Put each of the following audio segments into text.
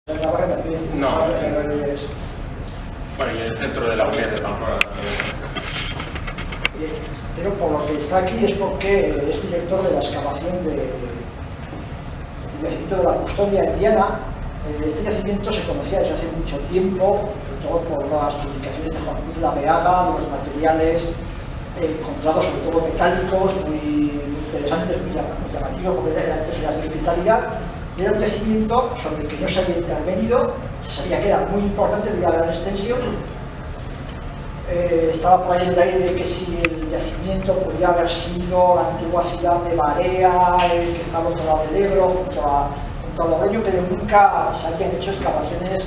No, bueno, y el centro de la UNED de Pamplona también. Pero por lo que está aquí es porque es director de la excavación del yacimiento de la Custodia en Viana. Este yacimiento se conocía desde hace mucho tiempo, sobre todo por las publicaciones de Juan Cruz Laveaga, los materiales encontrados, sobre todo metálicos, muy interesantes, muy llamativos, porque antes era de hospitalidad. Era un yacimiento sobre el que no se había intervenido, se sabía que era muy importante debido a la gran extensión. Estaba por ahí el aire de que si el yacimiento podía haber sido la antigua ciudad de Barea, que estaba al otro lado del Ebro, junto a Logroño, pero nunca se habían hecho excavaciones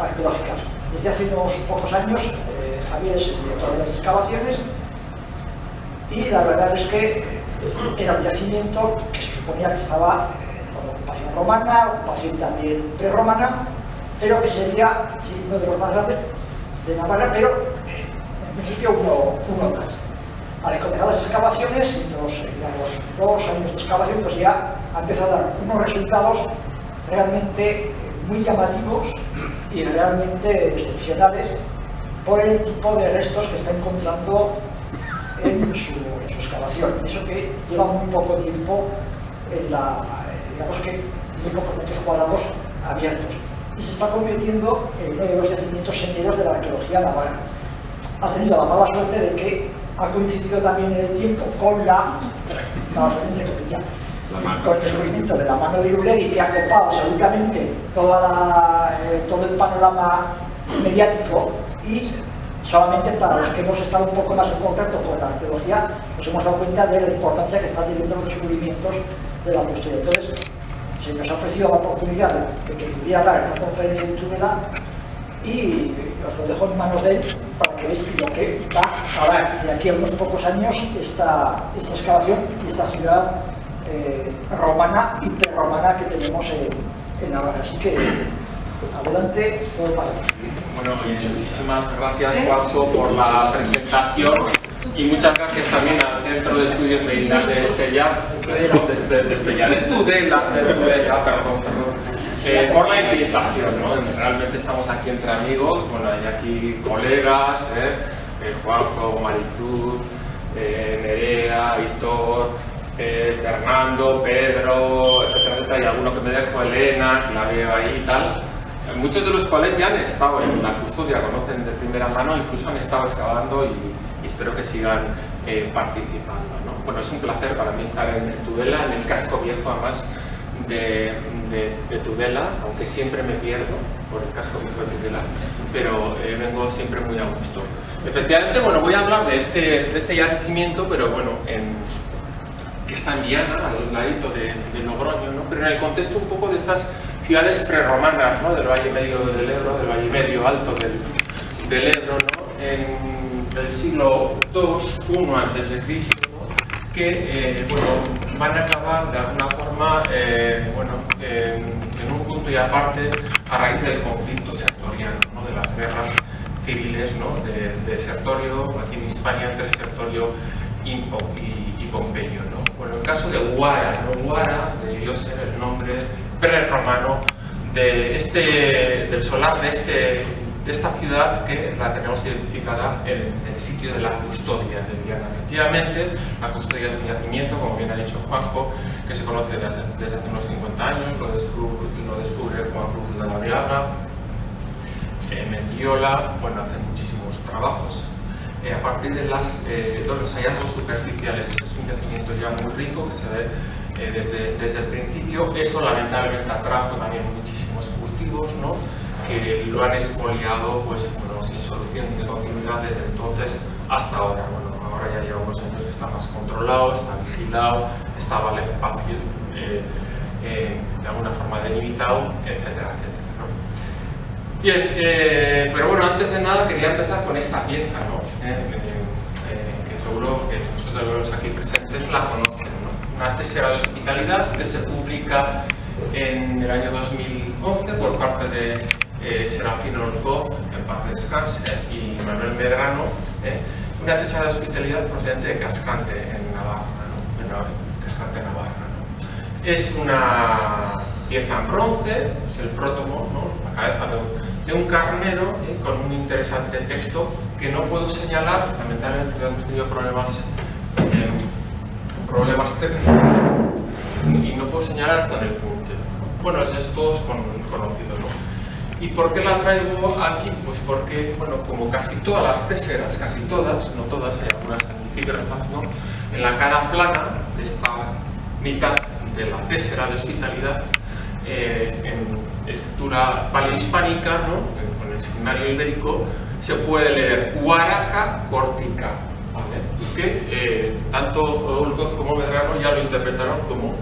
arqueológicas. Desde hace unos pocos años, Javier es el director de las excavaciones, y la verdad es que era un yacimiento que se suponía que estaba con ocupación romana, ocupación también prerromana, pero que sería uno de los más grandes de Navarra, pero en principio uno más. Al comenzar las excavaciones, en los 2 años de excavación, pues ya ha empezado a dar unos resultados realmente muy llamativos y realmente excepcionales por el tipo de restos que está encontrando en su excavación. Eso que lleva muy poco tiempo digamos que muy pocos metros cuadrados abiertos, y se está convirtiendo en uno de los yacimientos señeros de la arqueología navarra. Ha tenido la mala suerte de que ha coincidido también en el tiempo con con el descubrimiento de la mano de Irulegui, que ha copado seguramente todo el panorama mediático, y solamente para los que hemos estado un poco más en contacto con la arqueología nos hemos dado cuenta de la importancia que están teniendo los descubrimientos de la custodia. Entonces, se nos ha ofrecido la oportunidad de que pudiera dar esta conferencia en Tudela, y os lo dejo en manos de él para que veáis lo que va a dar de aquí a unos pocos años esta excavación y esta ciudad romana y prerromana que tenemos en Navarra. Así que adelante, todo para ti. Bueno, muchísimas gracias, Juanjo, por la presentación, y muchas gracias también al Centro de Estudios Medicinales de Estella, de Tudela, por la invitación, ¿no? Realmente estamos aquí entre amigos, bueno, hay aquí colegas, Juanjo, Maricruz, Nerea, Hitor, Fernando, Pedro, etcétera, etcétera, y alguno que me dejo, Elena, que la veo ahí y tal. Muchos de los cuales ya han estado en la custodia, conocen de primera mano, incluso han estado excavando, y espero que sigan participando, ¿no? Bueno, es un placer para mí estar en Tudela, en el casco viejo además de Tudela, aunque siempre me pierdo por el casco viejo de Tudela, pero vengo siempre muy a gusto. Efectivamente, bueno, voy a hablar de este yacimiento, pero bueno, que está en Viana, al ladito de Logroño, ¿no? Pero en el contexto un poco de estas ciudades prerromanas, ¿no? Del Valle Medio del Ebro, del Valle Medio Alto del Ebro, ¿no? Del siglo II antes de Cristo, ¿no? Que bueno, van a acabar de alguna forma en un punto y aparte a raíz del conflicto sertoriano, ¿no? De las guerras civiles, ¿no? de Sertorio, aquí en Hispania, entre Sertorio y Pompeyo, ¿no? Bueno, el caso de Huara, ¿no? Huara debió ser el nombre prerromano del solar de esta ciudad, que la tenemos identificada en el sitio de la Custodia de Viana. Efectivamente, la Custodia es un yacimiento, como bien ha dicho Juanjo, que se conoce desde hace unos 50 años, lo descubre Juan Cruz de Laveaga, Mendiola, bueno, hacen muchísimos trabajos. A partir de los hallazgos superficiales, es un yacimiento ya muy rico que se ve desde el principio. Eso lamentablemente atrajo también muchísimos cultivos, ¿no? Que lo han expoliado, pues, bueno, sin solución de continuidad desde entonces hasta ahora. Bueno, ahora ya lleva unos años que está más controlado, está vigilado, está fácil, de alguna forma delimitado, etcétera, etcétera, ¿no? Bien, pero bueno, antes de nada quería empezar con esta pieza, ¿no? Que seguro que muchos de los aquí presentes la conocen, ¿no? Una tesera de hospitalidad que se publica en el año 2011 por parte de Serafino Orgoz, en paz descanse, y Manuel Medrano, una tesera de hospitalidad procedente de Cascante, en Navarra, ¿no? Cascante, Navarra, ¿no? Es una pieza en bronce, es el prótomo, ¿no? cabeza de un carnero, con un interesante texto que no puedo señalar, lamentablemente hemos tenido problemas técnicos y no puedo señalar con el puntero. Bueno, eso es todo conocido, ¿no? ¿Y por qué la traigo aquí? Pues porque, bueno, como casi todas las téseras, casi todas, no todas, hay algunas epígrafas, ¿no? En la cara plana de esta mitad de la tésera de hospitalidad, en escritura paleohispánica, ¿no? Con el signario ibérico, se puede leer Huaraca Cortica, ¿vale? Que tanto Olcoz como Medrano ya lo interpretaron como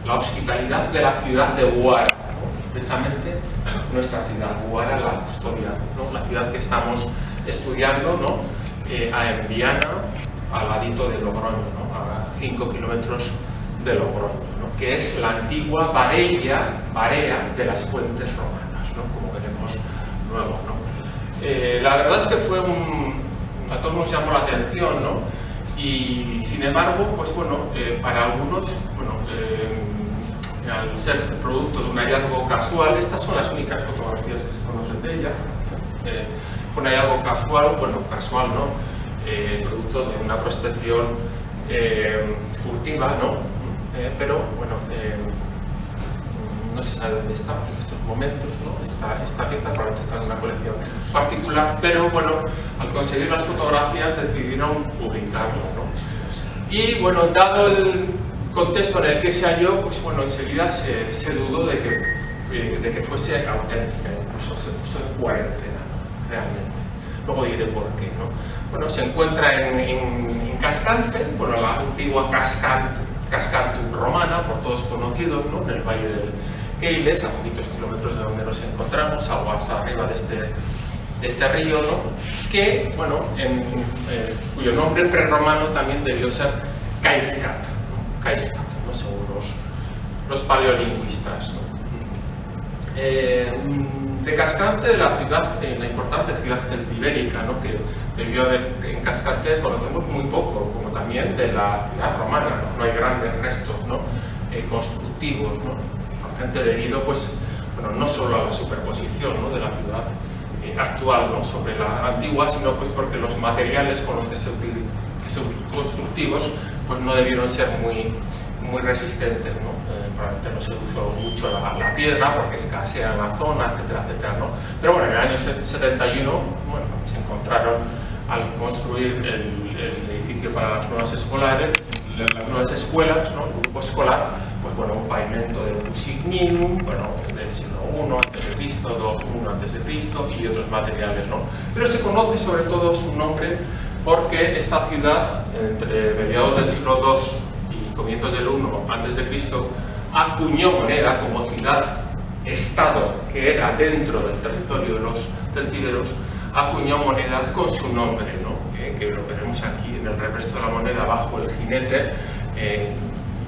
la hospitalidad de la ciudad de Huara, ¿no? Precisamente nuestra ciudad, Huara la Custodia, ¿no? La ciudad que estamos estudiando, ¿no? En Viana, al ladito de Logroño, ¿no? A 5 kilómetros de Logroño, ¿no? Que es la antigua Barea de las fuentes romanas, ¿no? Como veremos luego, ¿no? La verdad es que fue a todos nos llamó la atención, ¿no? Y sin embargo, pues bueno, para algunos, bueno, al ser producto de un hallazgo casual, estas son las únicas fotografías que se conocen de ella. Fue un hallazgo casual, bueno, casual, ¿no? Producto de una prospección furtiva, ¿no? Pero bueno, no se sabe dónde está en estos momentos, ¿no? Esta pieza probablemente está en una colección particular, pero bueno, al conseguir las fotografías decidieron publicarlo, ¿no? Y bueno, dado el contexto en el que se halló, pues bueno, enseguida se dudó de que fuese auténtica, incluso se puso en cuarentena, ¿no? Realmente. Luego diré por qué, ¿no? Bueno, se encuentra en Cascante, bueno, la antigua Cascantum romana, por todos conocidos, ¿no? En el valle del Keiles, a poquitos kilómetros de donde nos encontramos, aguas arriba de este río, ¿no? Que, bueno, cuyo nombre prerromano también debió ser Caiscat, ¿no? Caiscat, ¿no? Según los paleolingüistas, ¿no? De Cascante, la importante ciudad celtibérica, ¿no? Que debió haber en Cascante, conocemos muy poco, como también de la ciudad romana, ¿no? No hay grandes restos, ¿no? Constructivos, ¿no? Debido, pues, bueno, no solo a la superposición, ¿no? De la ciudad actual, ¿no? Sobre la antigua, sino pues porque los materiales con los que son constructivos, pues no debieron ser muy resistentes, ¿no? Probablemente no se usó mucho la piedra porque escasea en la zona, etcétera, etcétera, ¿no? Pero bueno, en el año 71, bueno, se encontraron al construir el edificio para las nuevas escuelas, ¿no? El grupo escolar, pues bueno, un pavimento de Usigninum, bueno, del siglo I a.C., II, I a.C. y otros materiales, ¿no? Pero se conoce sobre todo su nombre porque esta ciudad, entre mediados del siglo II y comienzos del I a.C., acuñó moneda como ciudad-estado que era dentro del territorio de los celtíberos, acuñó moneda con su nombre, ¿no? Que lo veremos aquí en el reverso de la moneda bajo el jinete,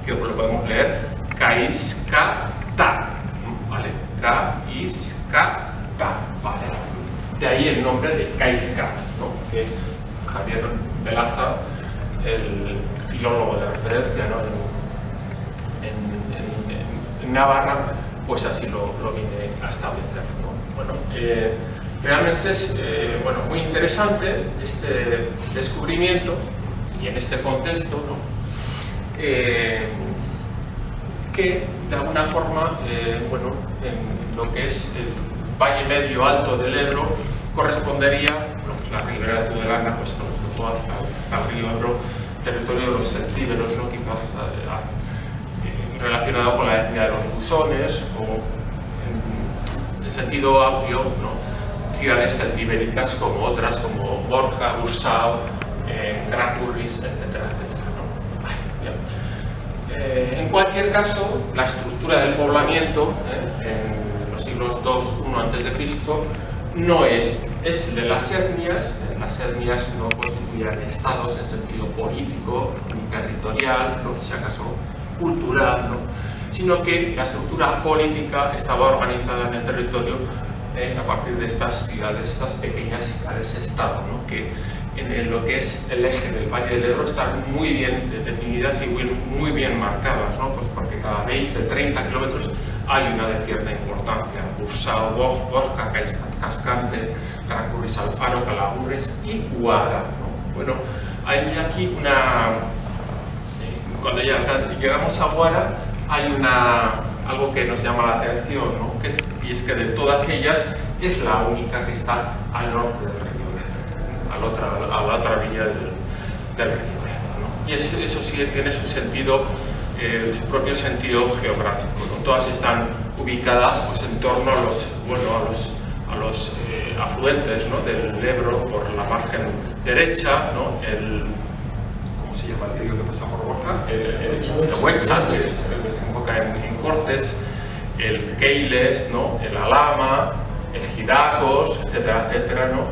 que lo podemos leer, Caiscata, ¿vale? Caiscata, ¿vale? De ahí el nombre de Caiscat, ¿no? Que Javier Velaza, el filólogo de referencia, ¿no? en Navarra, pues así lo viene a establecer, ¿no? Bueno, realmente es bueno, muy interesante este descubrimiento y en este contexto, ¿no? Que de alguna forma, bueno, en lo que es el valle medio alto del Ebro correspondería, bueno, pues la ribera de Tudelana, pues con hasta el río Ebro, territorio de los celtíberos, ¿no? Quizás relacionado con la etnia de los busones o en sentido amplio, ¿no? Ciudades celtibéricas como otras, como Borja, Ursau, Gracurris, etcétera, etcétera, ¿no? En cualquier caso, la estructura del poblamiento en los siglos II, I a.C. no es de las etnias. Las etnias no constituían estados en sentido político ni territorial, no, si acaso cultural, ¿no? Sino que la estructura política estaba organizada en el territorio a partir de estas ciudades, estas pequeñas ciudades-estado, ¿no? Que en lo que es el eje del Valle del Ebro están muy bien definidas y muy bien marcadas, ¿no? Pues porque cada 20-30 kilómetros hay una de cierta importancia: Bursao, Borja, Cascante, Caracurris, Alfaro, Calagurres y Guara, ¿no? Bueno, hay aquí cuando llegamos a Guara hay algo que nos llama la atención, ¿no? Y es que de todas ellas es la única que está al norte del río, a la otra orilla del río, ¿no? Y eso sí tiene su sentido, su propio sentido geográfico, ¿no? Todas están ubicadas pues, en torno a los afluentes, ¿no? Del Ebro por la margen derecha, ¿no? ¿Cómo se llama el río que pasa por Borja? El Huecha, que desemboca en Cortes, el Keiles, ¿no? El Alama, el Giracos, etcétera, etcétera, ¿no?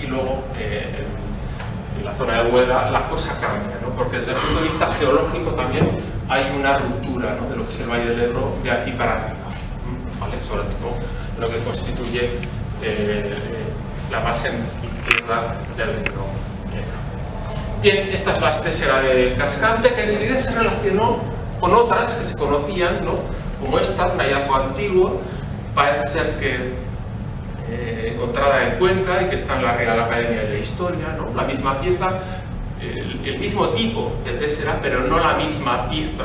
Y luego en la zona de Huelva la cosa cambia, ¿no? Porque desde el punto de vista geológico también hay una ruptura, ¿no? De lo que es el Valle del Ebro de aquí para arriba, ¿vale? Sobre todo lo que constituye la margen izquierda del Ebro. Bien, esta es la estesera de Cascante, que enseguida se relacionó con otras que se conocían, ¿no? Como esta, un hallazgo antiguo, parece ser que encontrada en Cuenca y que está en la Real Academia de la Historia, ¿no? La misma pieza, el mismo tipo de tésera, pero no la misma pieza,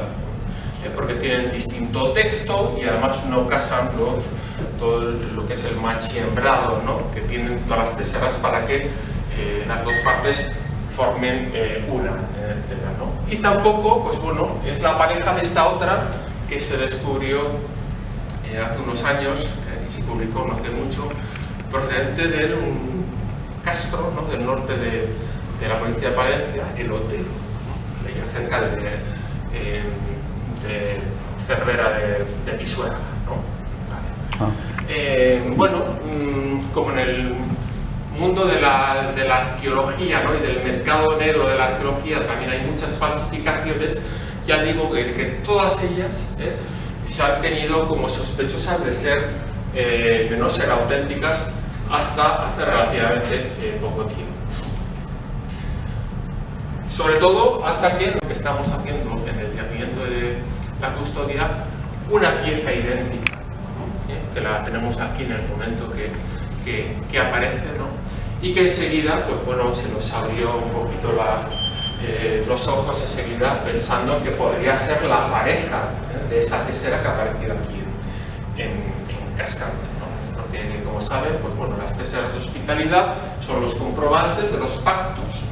porque tienen distinto texto y además no casan todo lo que es el machiembrado, ¿no? Que tienen todas las téseras para que las dos partes formen una entera, ¿no? Y tampoco, pues bueno, es la pareja de esta otra que se descubrió hace unos años y se publicó no hace mucho, procedente de un castro, ¿no? Del norte de la provincia de Palencia, el Otero, ¿no? Leía cerca de Cervera de Pisuerga, ¿no? Vale. Bueno, como en el mundo de la arqueología, ¿no? Y del mercado negro de la arqueología también hay muchas falsificaciones, ya digo que todas ellas se han tenido como sospechosas de no ser auténticas hasta hace relativamente poco tiempo. Sobre todo hasta que lo que estamos haciendo en el yacimiento de la Custodia, una pieza idéntica, ¿no? Que la tenemos aquí en el momento que aparece, ¿no? Y que enseguida, pues bueno, se nos abrió un poquito los ojos enseguida pensando que podría ser la pareja de esa tesera que ha aparecido aquí en Cascante, ¿no? Porque, como saben, pues bueno, las téseras de hospitalidad son los comprobantes de los pactos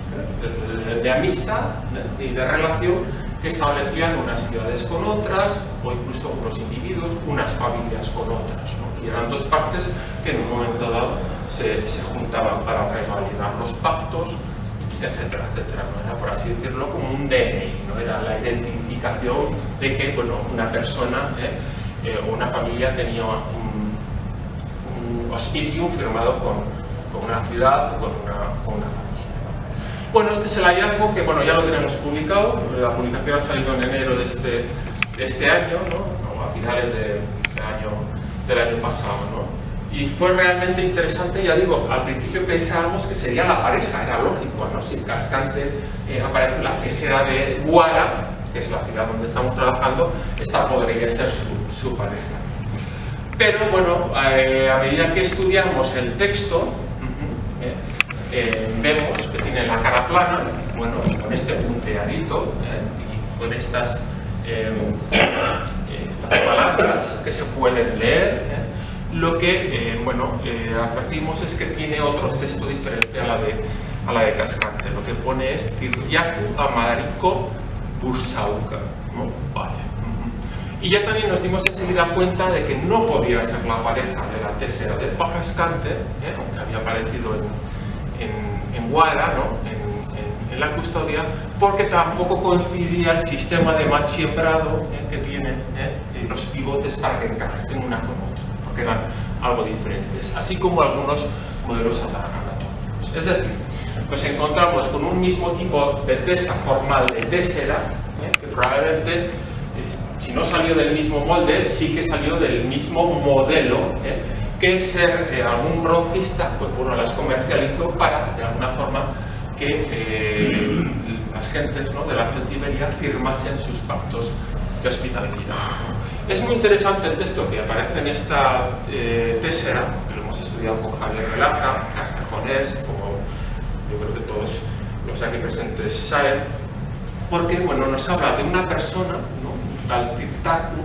de amistad y de relación que establecían unas ciudades con otras, o incluso unos individuos, unas familias con otras, ¿no? Y eran dos partes que en un momento dado se juntaban para revalidar los pactos, etcétera, etcétera, ¿no? Era, por así decirlo, como un DNI, ¿no? Era la identificación de que, bueno, una persona o una familia tenía un hospitium firmado con una ciudad o con una familia. Bueno, este es el hallazgo que, bueno, ya lo tenemos publicado. La publicación ha salido en enero de este año, ¿no? A finales del año pasado, ¿no? Y fue realmente interesante, ya digo, al principio pensábamos que sería la pareja, era lógico, ¿no? Si en Cascante aparece la tesera de Guara, que es la ciudad donde estamos trabajando, esta podría ser su pareja. Pero bueno, a medida que estudiamos el texto, vemos que tiene la cara plana, bueno, con este punteadito y con estas palabras que se pueden leer. Lo que, advertimos es que tiene otro texto diferente a la de Cascante. Lo que pone es Tiryaku Amariko Bursauka, ¿no? Vale. Y ya también nos dimos enseguida cuenta de que no podía ser la pareja de la tésera de Cascante, aunque había aparecido en Guara, ¿no? En la Custodia, porque tampoco coincidía el sistema de machembrado que tiene los pivotes para que encajesen una con otra, porque eran algo diferentes, así como algunos modelos anatómicos. Es decir, nos encontramos con un mismo tipo de tesa formal de tésera, que probablemente, si no salió del mismo molde, sí que salió del mismo modelo, que algún broncista, pues bueno, las comercializó para, de alguna forma, que las gentes, ¿no?, de la Celtiberia firmasen sus pactos de hospitalidad. Es muy interesante el texto que aparece en esta tésera, que lo hemos estudiado con Javier Velaza, castejonés, como yo creo que todos los aquí presentes saben, porque bueno, nos habla de una persona, ¿no?, un tal Tirtacu,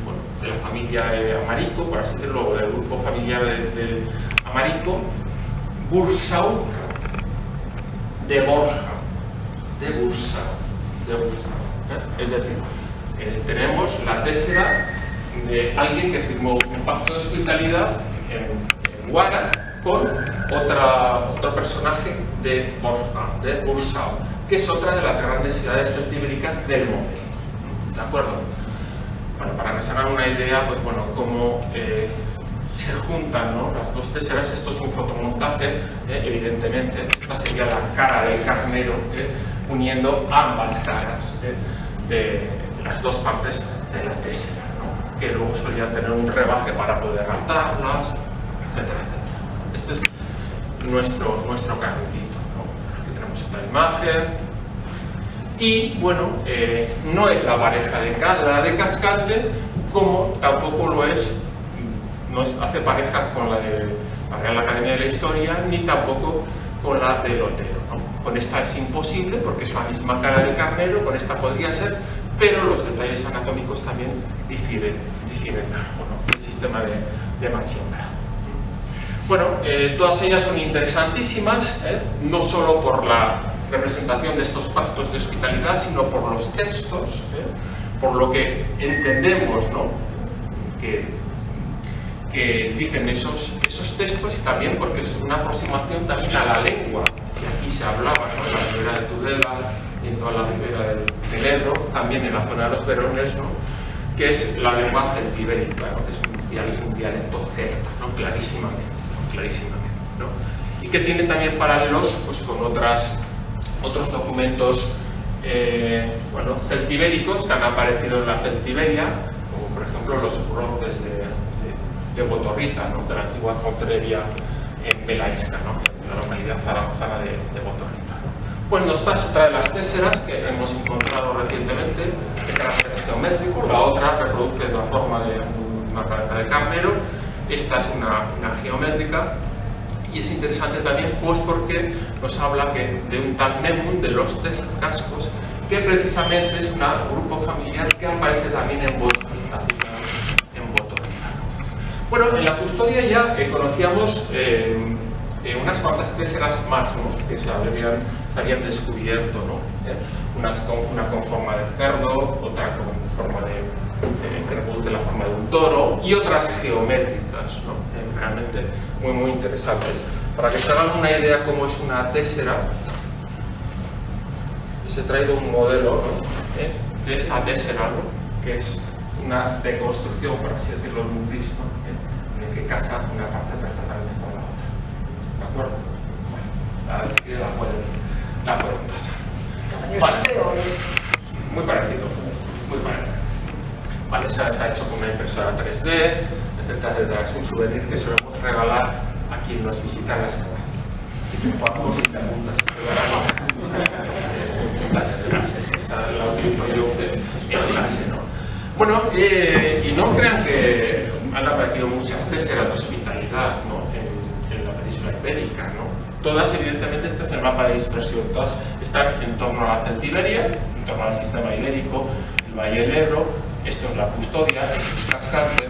bueno, de la familia Amarico, por así decirlo, del grupo familiar de Amarico, Bursau de Borja, de Bursau, es decir, tenemos la tésera de alguien que firmó un pacto de hospitalidad en Guara con otro personaje de Borja, de Bursau, que es otra de las grandes ciudades celtibéricas del momento. ¿De acuerdo? Bueno, para que se hagan una idea, pues bueno, cómo se juntan, ¿no?, las dos téseras. Esto es un fotomontaje, evidentemente. Esta sería la cara del carnero, uniendo ambas caras de las dos partes de la tésera, ¿no?, que luego solían tener un rebaje para poder atarlas, etcétera, etcétera. Este es nuestro carnecito, ¿no? Aquí tenemos otra imagen. Y bueno, no es la pareja de Cascante, como tampoco lo es, no hace pareja con la de la Real Academia de la Historia, ni tampoco con la de Lotero, ¿no? Con esta es imposible porque es la misma cara del carnero, con esta podría ser, pero los detalles anatómicos también difieren algo, ¿no?, el sistema de Machimbra. Bueno, todas ellas son interesantísimas, no solo por la representación de estos pactos de hospitalidad, sino por los textos, por lo que entendemos, ¿no?, que dicen esos textos, y también porque es una aproximación también a la lengua que aquí se hablaba, ¿no?, en la ribera de Tudela y en toda la ribera del Ebro, también en la zona de los Verones, ¿no?, que es la lengua celtibérica, ¿no?, que es un dialecto celta, ¿no?, clarísimamente, ¿no?, y que tiene también paralelos pues, con otros documentos bueno, celtibéricos que han aparecido en la Celtiberia, como por ejemplo los bronces de Botorrita, ¿no?, de la antigua Contrevia en Belaisca, ¿no?, en la localidad zaragozana de Botorrita, ¿no? Pues nos da otra de las téseras que hemos encontrado recientemente, de carácter geométrico. La otra reproduce la forma de una cabeza de carnero. Esta es una geométrica. Y es interesante también pues porque nos habla de un tal Nemun de los Cascos, que precisamente es un grupo familiar que aparece también en Botorrita. Bueno, en la custodia ya conocíamos unas cuantas téseras más, ¿no?, que se habían descubierto, ¿no? Una con forma de cerdo, otra con forma que reproduce la forma de un toro, y otras geométricas, ¿no?, realmente muy interesantes. Para que se hagan una idea cómo es una tésera, os he traído un modelo, ¿no?, de esta tésera, ¿no?, que es una deconstrucción, por así decirlo, de un gris, ¿no?, en el que casa una parte perfectamente con la otra. ¿De acuerdo? Bueno, la pueden pasar. Vale. Muy parecido. Vale, se ha hecho con una impresora 3D, etcétera. Es un souvenir que solemos regalar a quien nos visita en la excavación. Así que podemos si te apuntas la utilizo yo en clase, ¿no? Bueno, y no crean que han aparecido muchas téseras de hospitalidad, ¿no?, en la península ibérica, ¿no? Todas, evidentemente, este es el mapa de dispersión, todas están en torno a la Celtiberia, en torno al sistema ibérico, el Valle del Ebro. Esto es la Custodia, esto es Cascante,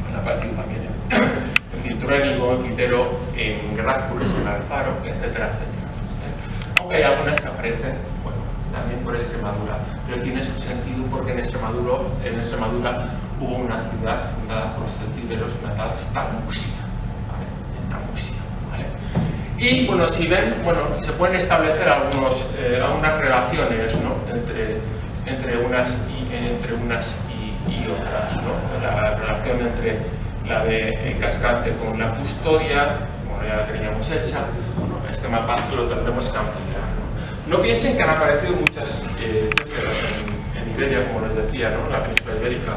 han aparecido también en Cinturénigo, en Citero, en Grácules, en Alfaro, etcétera. Aunque hay algunas que aparecen, bueno, también por Extremadura, pero tiene su sentido porque en Extremadura hubo una ciudad fundada por los celtíberos, una tal Tamuxia, ¿vale? En Tamuxia, ¿vale? Y bueno, si ven, bueno, se pueden establecer algunas relaciones, ¿no?, entre unas y otras, ¿no? La relación entre la de Cascante con la Custodia, bueno, ya la teníamos hecha. Bueno, este mapa lo tendremos que ampliar, ¿no? No piensen que han aparecido muchas téseras en Iberia, como les decía, ¿no?, en la península ibérica,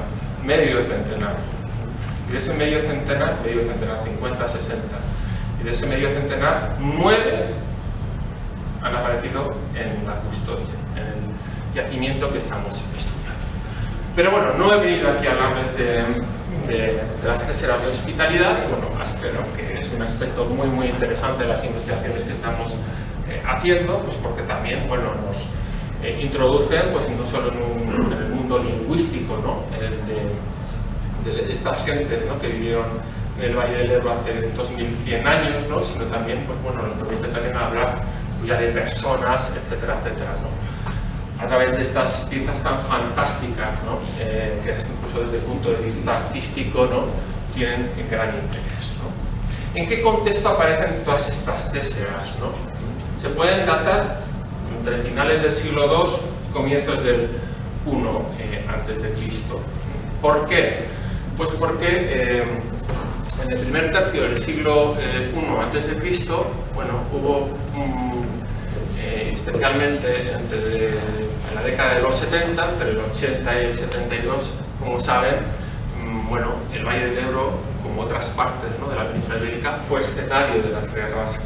medio centenar. Y de ese medio centenar, 50, 60, y de ese medio centenar, 9 han aparecido en la custodia, en el yacimiento que estamos estudiando. Pero bueno, no he venido aquí a hablarles de las téseras de hospitalidad, bueno, espero que es un aspecto muy muy interesante de las investigaciones que estamos haciendo, pues porque también, bueno, nos introducen, pues no solo en el mundo lingüístico, ¿no?, de estas gentes, ¿no?, que vivieron en el Valle del Ebro hace 2100 años, ¿no?, sino también, pues bueno, nos permite también hablar ya de personas, etcétera, etcétera, ¿no?, a través de estas piezas tan fantásticas, ¿no?, que incluso desde el punto de vista artístico, ¿no?, tienen gran interés, ¿no? ¿En qué contexto aparecen todas estas téseras, ¿no? Se pueden datar entre finales del siglo II y comienzos del I antes de Cristo. ¿Por qué? Pues porque en el primer tercio del siglo I antes de Cristo, bueno, hubo especialmente en la década de los 70, entre el 80 y el 72, como saben, bueno, el Valle del Ebro, como otras partes, ¿no?, de la península ibérica, fue escenario de las guerras,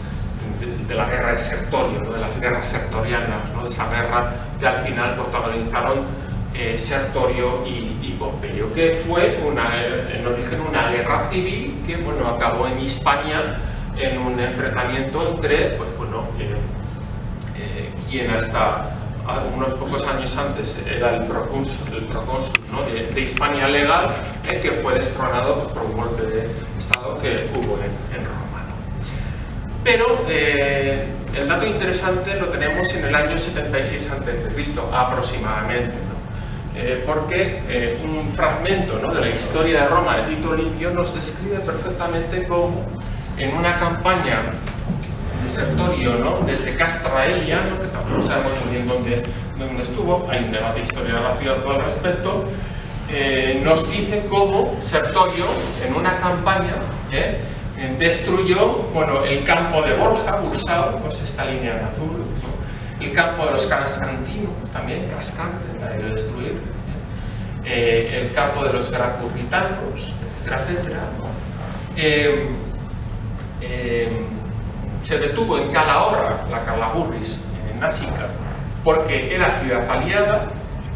de la guerra de Sertorio, ¿no?, de las guerras sertorianas, ¿no?, de esa guerra que al final protagonizaron Sertorio y Pompeyo, que fue en origen una guerra civil que, bueno, acabó en Hispania en un enfrentamiento entre, pues bueno, quien hasta unos pocos años antes era el procónsul, ¿no?, de Hispania legal, que fue destronado, pues, por un golpe de estado que hubo en Roma, ¿no? Pero el dato interesante lo tenemos en el año 76 a.C. aproximadamente, ¿no? Porque un fragmento, ¿no?, de la historia de Roma de Tito Livio nos describe perfectamente cómo en una campaña de Sertorio, ¿no?, desde Castraelia, ¿no?, que tampoco sabemos muy bien dónde estuvo, hay un debate historiador al respecto, nos dice cómo Sertorio en una campaña destruyó, bueno, el campo de Borja, Bursao, pues esta línea en azul, ¿no?, el campo de los Cascantinos, también Cascante, la de destruir, el campo de los Gracurritanos, etcétera, ¿no? Se detuvo en Calahorra, la Calagurris, en Násica, porque era ciudad aliada,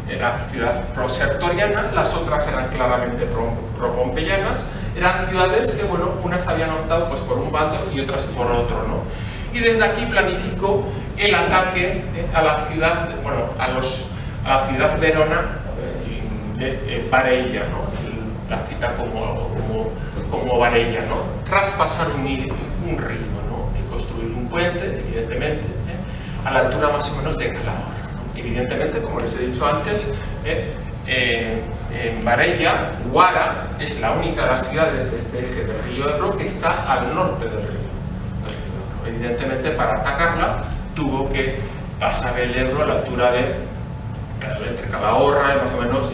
era ciudad pro-sertoriana, las otras eran claramente pro-pompeyanas, eran ciudades que, bueno, unas habían optado, pues, por un bando y otras por otro, ¿no? Y desde aquí planificó el ataque a la ciudad, bueno, a la ciudad Verona de Varella, ¿no?, la cita como Varella, ¿no?, tras pasar un río, ¿no?, y construir un puente, evidentemente, a la altura más o menos de Calahorra, ¿no? Evidentemente, como les he dicho antes, en Varella, Huara es la única de las ciudades de este eje del río Ebro que está al norte del río Ebro. Evidentemente, para atacarla tuvo que pasar el Ebro a la altura de entre Calahorra más o menos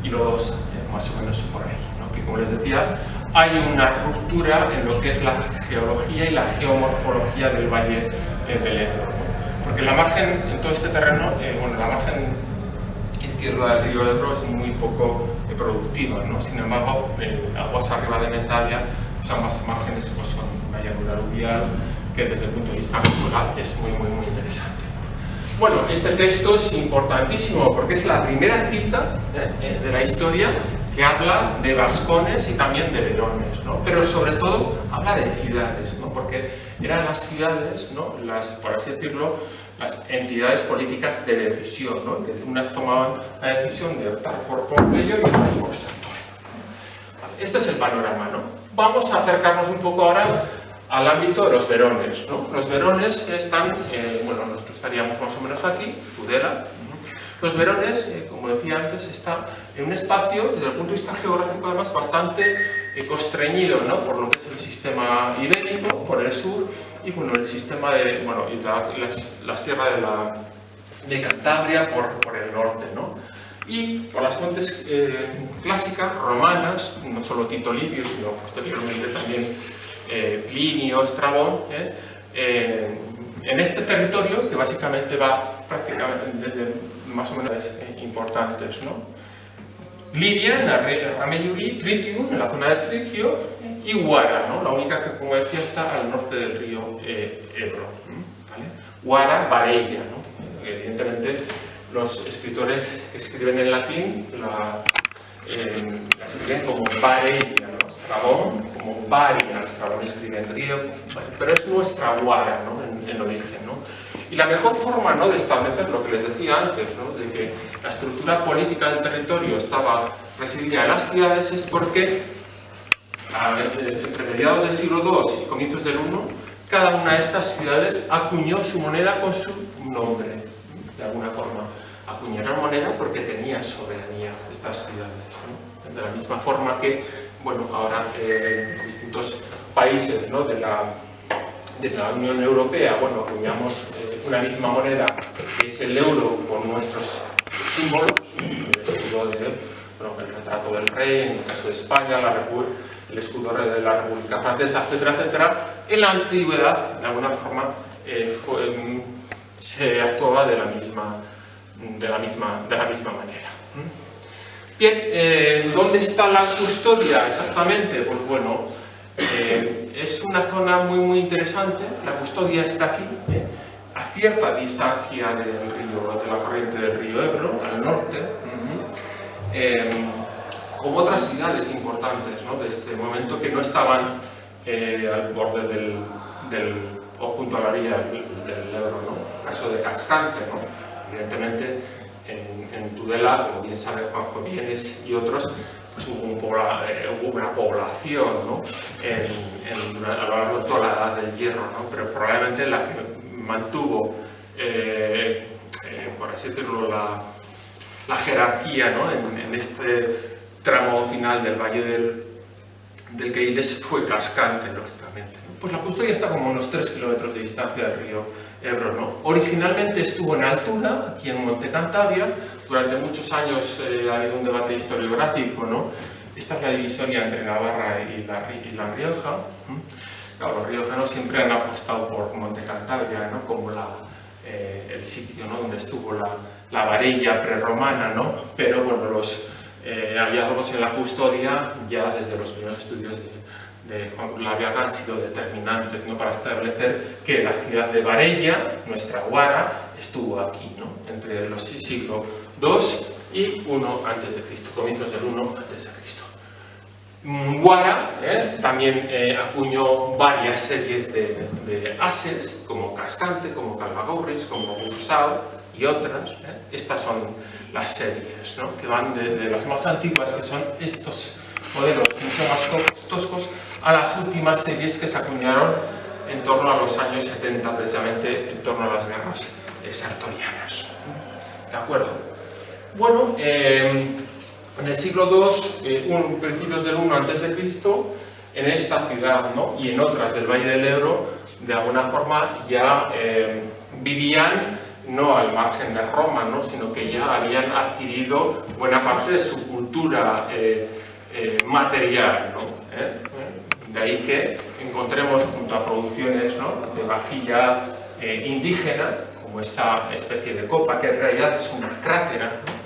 y Lodosa, más o menos por ahí, ¿no? Que, como les decía, hay una ruptura en lo que es la geología y la geomorfología del Valle del Ebro, ¿no? Porque la margen, en todo este terreno, bueno, la margen en tierra del río Ebro es muy poco productiva, ¿no? Sin embargo, aguas arriba de Metalia, pues ambas márgenes, pues, son una llanura aluvial que desde el punto de vista natural es muy interesante. Bueno, este texto es importantísimo porque es la primera cita de la historia que habla de vascones y también de verones, ¿no? Pero sobre todo habla de ciudades, ¿no? Porque eran las ciudades, ¿no?, por así decirlo, las entidades políticas de decisión, ¿no?, que unas tomaban la decisión de optar por Pompeyo y otras por Sertorio. Este es el panorama, ¿no? Vamos a acercarnos un poco ahora al ámbito de los verones, ¿no? Los verones están, bueno, nosotros estaríamos más o menos aquí, Tudela. Los verones, como decía antes, está en un espacio, desde el punto de vista geográfico, además, bastante constreñido, ¿no?, por lo que es el sistema ibérico, por el sur, y, bueno, el sistema de, bueno, y la sierra de Cantabria por el norte, ¿no? Y por las fuentes clásicas, romanas, no solo Tito Livio, sino posteriormente también Plinio, Estrabón, en este territorio, que básicamente va prácticamente desde más o menos importantes, ¿no? Libia, en Rameyuri, Tritium, en la zona de Tricio, y Huara, ¿no?, la única que, como decía, está al norte del río Ebro, ¿vale? Guara, Varella, ¿no? Evidentemente, los escritores que escriben en latín la escriben como Varella, ¿no? Estrabón, como Varia, Estrabón escribe en griego, pero es nuestra Guara, ¿no? en origen, ¿no? Y la mejor forma, ¿no?, de establecer lo que les decía antes, ¿no?, de que la estructura política del territorio residía en las ciudades, es porque entre mediados del siglo II y comienzos del I, cada una de estas ciudades acuñó su moneda con su nombre, de alguna forma. Acuñaron moneda porque tenían soberanía estas ciudades, ¿no? De la misma forma que, bueno, ahora distintos países, ¿no?, de la Unión Europea, bueno, acuñamos una misma moneda, que es el euro, con nuestros símbolos, el escudo el retrato del rey, en el caso de España, el escudo de la República Francesa, etcétera, etcétera. En la antigüedad, de alguna forma, se actuaba de la misma manera. Bien, ¿dónde está la custodia exactamente? Pues bueno, es una zona muy, muy interesante. La custodia está aquí, a cierta distancia de la corriente del río Ebro, al norte, como otras ciudades importantes, ¿no?, de este momento, que no estaban al borde o junto a la orilla del Ebro, ¿no? El caso de Cascante, ¿no? Evidentemente, en Tudela, como bien sabe Juanjo Vienes y otros, pues hubo una población, ¿no?, a lo largo de toda la Edad del Hierro, ¿no? Pero probablemente la que mantuvo, por así decirlo, la jerarquía, ¿no?, en este tramo final del Valle del Queiles fue Cascante, lógicamente, ¿no? Pues la custodia está como a unos 3 kilómetros de distancia del río Ebro, ¿no? Originalmente estuvo en altura, aquí en Monte Cantabria. Durante muchos años ha habido un debate historiográfico, ¿no? Esta es la divisoria entre Navarra y la Rioja. Claro, los riojanos siempre han apostado por Monte Cantabria, ¿no?, como el sitio, ¿no?, donde estuvo la varella prerromana, ¿no? Pero bueno, los hallazgos en la custodia, ya desde los primeros estudios de Juan Cruz Laviaga, han sido determinantes, ¿no?, para establecer que la ciudad de Varella, nuestra Guara, estuvo aquí, ¿no?, entre los siglos II y I a.C., comienzos del I a.C. Guara también acuñó varias series de ases, como Cascante, como Calvagorris, como Bursao y otras. Estas son las series, ¿no?, que van desde las más antiguas, que son estos modelos mucho más toscos, a las últimas series que se acuñaron en torno a los años 70, precisamente en torno a las guerras sartorianas. ¿De acuerdo? Bueno, en el siglo II, principios del I a.C., en esta ciudad, ¿no?, y en otras del Valle del Ebro, de alguna forma ya vivían no al margen de Roma, ¿no?, sino que ya habían adquirido buena parte de su cultura material, ¿no? De ahí que encontremos, junto a producciones, ¿no?, de vajilla indígena, como esta especie de copa, que en realidad es una crátera, ¿no?,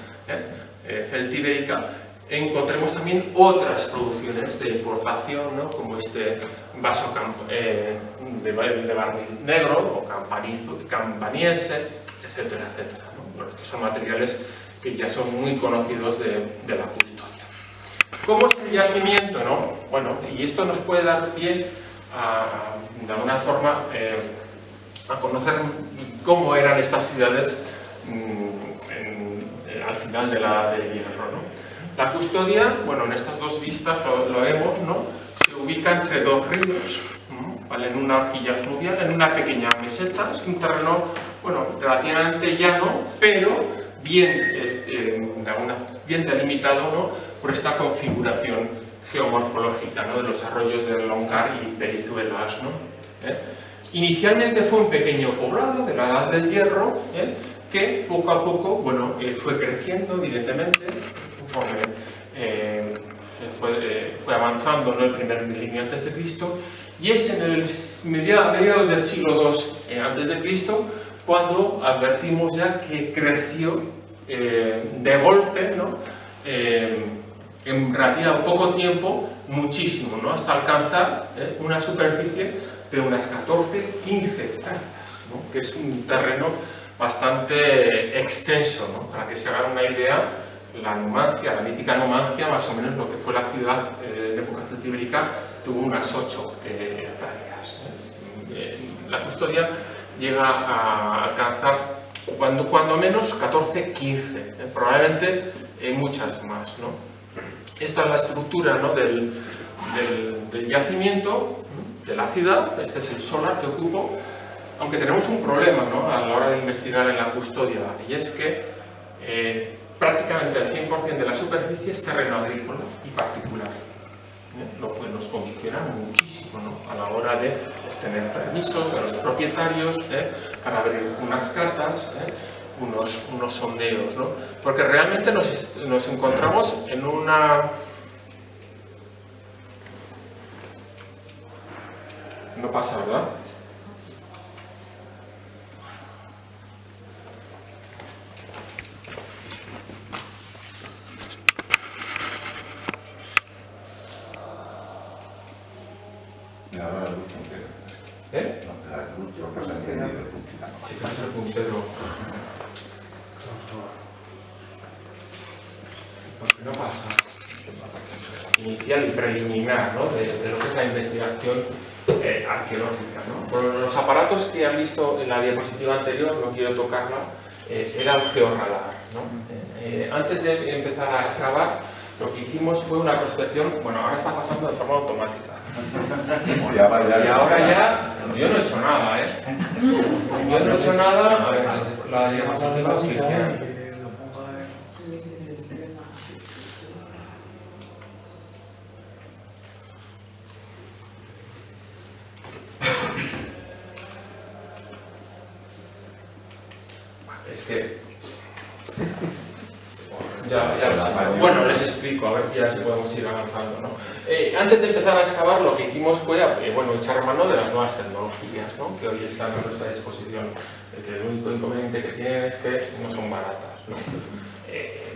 celtibérica, encontremos también otras producciones de importación, ¿no?, como este vaso de barniz negro o campaniense, etcétera, etcétera, ¿no?, bueno, que son materiales que ya son muy conocidos de la custodia. ¿Cómo es el yacimiento, no? Bueno, y esto nos puede dar pie de alguna forma a conocer cómo eran estas ciudades al final de la Edad del Hierro, ¿no? La custodia, bueno, en estas dos vistas lo vemos, ¿no?, se ubica entre dos ríos, ¿vale?, en una horquilla fluvial, en una pequeña meseta. Es un terreno, bueno, relativamente llano, pero bien delimitado, ¿no?, por esta configuración geomorfológica, ¿no?, de los arroyos del Loncar y Perizuelas, ¿no? Inicialmente fue un pequeño poblado de la Edad del Hierro, que poco a poco, bueno, fue creciendo, evidentemente, conforme fue avanzando, ¿no?, el primer milenio antes de Cristo, y es en el mediados del siglo II antes de Cristo cuando advertimos ya que creció de golpe, ¿no?, en relativamente poco tiempo, muchísimo, ¿no?, hasta alcanzar una superficie de unas 14-15 hectáreas. ¿no? Que es un terreno bastante extenso, ¿no? Para que se hagan una idea, la Numancia, la mítica Numancia, más o menos lo que fue la ciudad en época celtibérica, tuvo unas 8 hectáreas. La Custodia llega a alcanzar cuando menos 14, 15, probablemente muchas más, ¿no? Esta es la estructura, ¿no? del yacimiento, de la ciudad. Este es el solar que ocupo, aunque tenemos un problema, ¿no? A la hora de investigar en la Custodia, y es que prácticamente el 100% de la superficie es terreno agrícola y particular. Lo que nos condiciona muchísimo, ¿no? A la hora de obtener permisos de los propietarios para abrir unas catas, unos sondeos, ¿no? Porque realmente nos encontramos en una... No pasa, ¿verdad? El puntero. Porque no pasa. Inicial y preliminar, ¿no? de lo que es la investigación arqueológica, ¿no? Por los aparatos que han visto en la diapositiva anterior, no quiero tocarla, era el georradar, ¿no? Antes de empezar a excavar, lo que hicimos fue una prospección, bueno, ahora está pasando de forma automática. Y ahora ya, yo no he hecho nada, Yo no he hecho nada, a ver, la diapositiva oficial. Es que... bueno, les explico, a ver ya si podemos ir avanzando, ¿no? Antes de empezar a excavar, lo que hicimos fue bueno, echar mano de las nuevas tecnologías, ¿no? Que hoy están a nuestra disposición. El único inconveniente que tienen es que no son baratas, ¿no?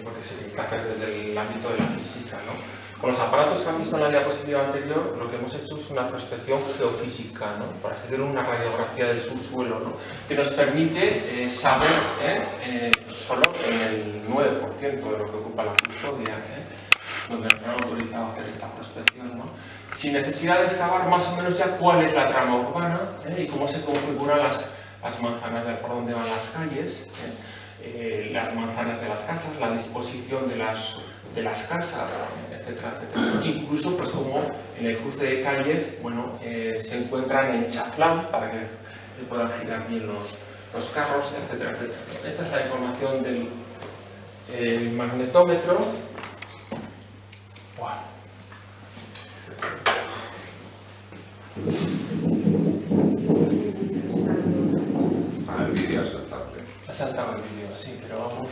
Porque se tiene que hacer desde el ámbito de la física, ¿no? Con los aparatos que han visto en la diapositiva anterior, lo que hemos hecho es una prospección geofísica, ¿no? Para hacer una radiografía del subsuelo, ¿no? Que nos permite saber, solo en el 9% de lo que ocupa la Custodia, donde nos han autorizado a hacer esta prospección, ¿no? Sin necesidad de excavar más o menos ya cuál es la trama urbana y cómo se configuran las manzanas por donde van las calles, las manzanas de las casas, la disposición de las casas, etcétera, etcétera. Incluso, pues como en el cruce de calles, bueno, se encuentran en chaflán para que puedan girar bien los carros, etcétera, etcétera. Esta es la información del magnetómetro. Wow. El vídeo ha saltado. Ha saltado el vídeo, sí, pero vamos.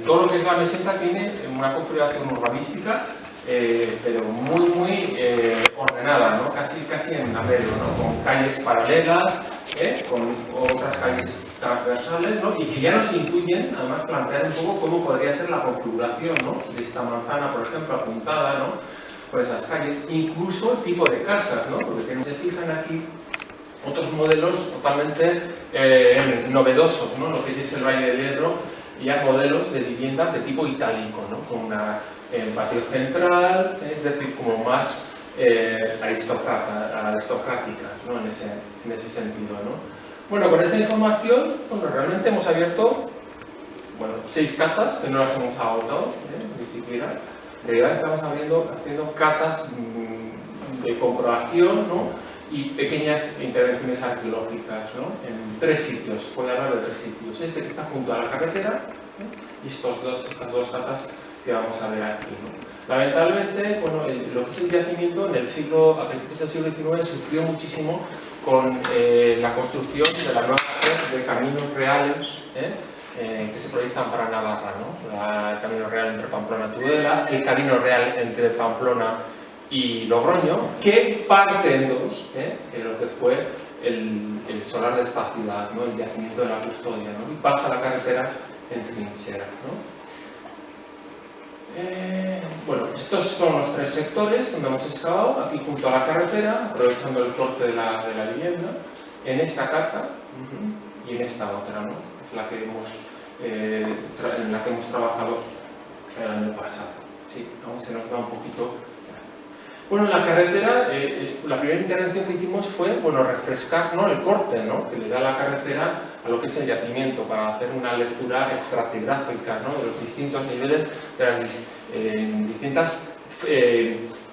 Todo lo que es la meseta tiene una configuración urbanística, pero muy ordenada, ¿no? Casi en tabelo, ¿no? Con calles paralelas, con otras calles transversales, ¿no? Y que ya nos intuyen, además, plantear un poco cómo podría ser la configuración, ¿no? De esta manzana, por ejemplo, apuntada, ¿no? Por esas calles, incluso el tipo de casas, ¿no? Porque se fijan aquí otros modelos totalmente novedosos, ¿no? Lo que es el Valle del Ebro, ya modelos de viviendas de tipo itálico, ¿no? Con una patio central, es decir, como más aristocráticas, ¿no? En ese sentido, ¿no? Bueno, con esta información, bueno, realmente hemos abierto, bueno, 6 catas, que no las hemos agotado, ni siquiera. En realidad estamos haciendo catas de comprobación, ¿no? Y pequeñas intervenciones arqueológicas, ¿no? En 3 sitios, voy a hablar de 3 sitios. Este que está junto a la carretera, y estas dos catas que vamos a ver aquí, ¿no? Lamentablemente, bueno, lo que es el yacimiento a principios del siglo XIX sufrió muchísimo con la construcción de la nueva red de caminos reales que se proyectan para Navarra, ¿no? El camino real entre Pamplona y Tudela, el camino real entre Pamplona y Logroño, que parte en dos, en lo que fue el solar de esta ciudad, ¿no? El yacimiento de la Custodia, ¿no? Y pasa la carretera en trinchera, ¿no? Bueno, estos son los 3 sectores donde hemos excavado, aquí junto a la carretera, aprovechando el corte de la vivienda, en esta carta y en esta otra, ¿no? Es la que en la que hemos trabajado el año pasado. Sí, aún se nos va un poquito. Bueno, en la carretera, la primera intervención que hicimos fue, bueno, refrescar, ¿no?, el corte, ¿no?, que le da la carretera a lo que es el yacimiento, para hacer una lectura estratigráfica, ¿no?, de los distintos niveles, de las distintas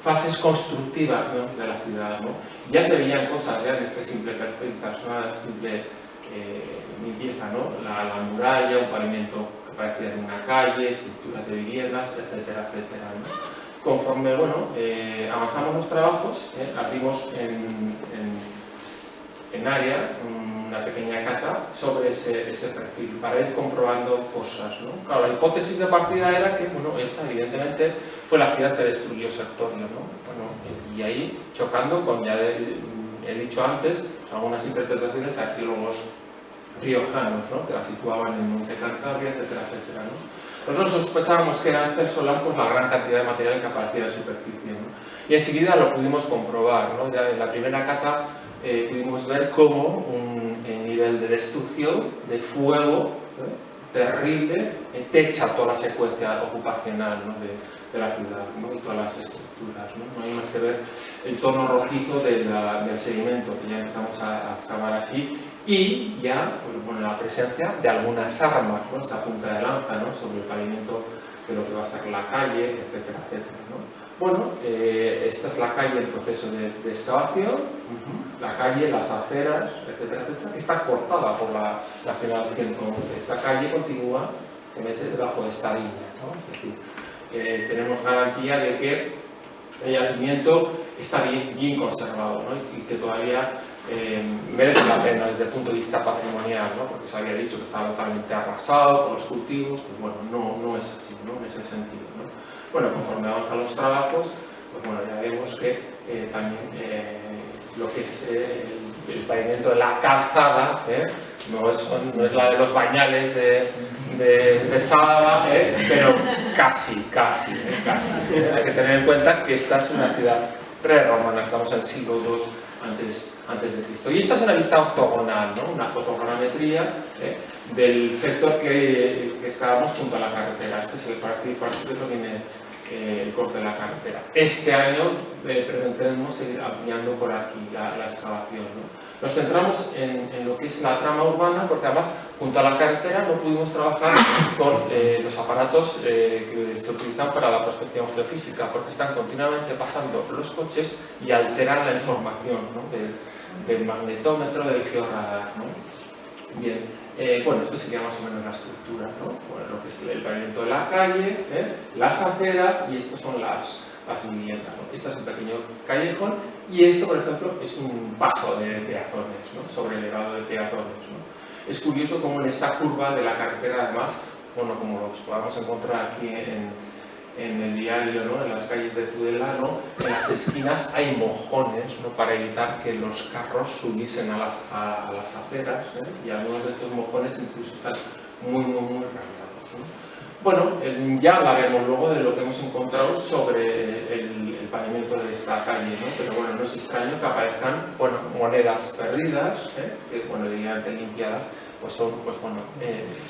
fases constructivas, ¿no?, de la ciudad, ¿no? Ya se veían cosas ya en este simple perfecta, una simple limpieza, ¿no?, la muralla, un pavimento que parecía de una calle, estructuras de viviendas, etcétera, etcétera, ¿no? Conforme, bueno, avanzamos los trabajos, abrimos en área una pequeña cata sobre ese perfil para ir comprobando cosas, ¿no? Claro, la hipótesis de partida era que, bueno, esta evidentemente fue la ciudad que destruyó Sertorio, ¿no? Bueno, y ahí chocando con, ya he dicho antes, pues, algunas interpretaciones de arqueólogos riojanos, ¿no?, que la situaban en Monte Cantabria, etcétera, etcétera, ¿no? Nosotros sospechábamos que era este solar, pues, la gran cantidad de material que aparecía en superficie, ¿no? Y enseguida lo pudimos comprobar, ¿no? Ya en la primera cata pudimos ver cómo un nivel de destrucción, de fuego terrible, techa toda la secuencia ocupacional, ¿no?, de la ciudad, ¿no?, y todas las estructuras, ¿no? No hay más que ver el tono rojizo del sedimento que ya empezamos a excavar aquí, y ya, pues, bueno, la presencia de algunas armas, ¿no?, esta punta de lanza, ¿no?, sobre el pavimento de lo que va a ser la calle, etcétera, etcétera, ¿no? Bueno, esta es la calle en proceso de excavación, la calle, las aceras, etcétera, etcétera, que está cortada por la Nacional 111. Esta calle continúa, se mete debajo de esta línea, ¿no? Es decir, tenemos garantía de que el yacimiento está bien conservado, ¿no?, y que todavía merece la pena desde el punto de vista patrimonial, ¿no?, porque se había dicho que estaba totalmente arrasado por los cultivos. Pues bueno, no es así, ¿no?, en ese sentido, ¿no? Bueno, conforme avanzan los trabajos, pues bueno, ya vemos que también lo que es el pavimento de la calzada, no es la de los bañales de Saba, pero casi. Hay que tener en cuenta que esta es una ciudad prerromana, estamos en el siglo II antes de Cristo. Y esta es una vista octogonal, ¿no?, una fotogrametría del sector que excavamos junto a la carretera. Este es el parque que viene el corte de la carretera. Este año pretendemos seguir ampliando por aquí la excavación, ¿no? Nos centramos en lo que es la trama urbana, porque además junto a la carretera no pudimos trabajar con los aparatos que se utilizan para la prospección geofísica, porque están continuamente pasando los coches y alteran la información, ¿no?, del magnetómetro, del georradar, ¿no? Bien, bueno, esto sería más o menos la estructura, ¿no? Bueno, lo que es el pavimento de la calle, las aceras, y estas son las viviendas, ¿no? Este es un pequeño callejón, y esto, por ejemplo, es un paso de peatones, ¿no?, sobre elevado de peatones, ¿no? Es curioso cómo en esta curva de la carretera, además, bueno, como los podamos encontrar aquí en el diario, ¿no?, en las calles de Tudela, ¿no?, en las esquinas hay mojones, ¿no?, para evitar que los carros subiesen a las aceras, y algunos de estos mojones incluso están muy rayados, ¿no? Bueno, ya hablaremos luego de lo que hemos encontrado sobre el pavimento de esta calle, ¿no? Pero bueno, no es extraño que aparezcan, bueno, monedas perdidas, que, bueno, debidamente limpiadas, pues son, pues bueno,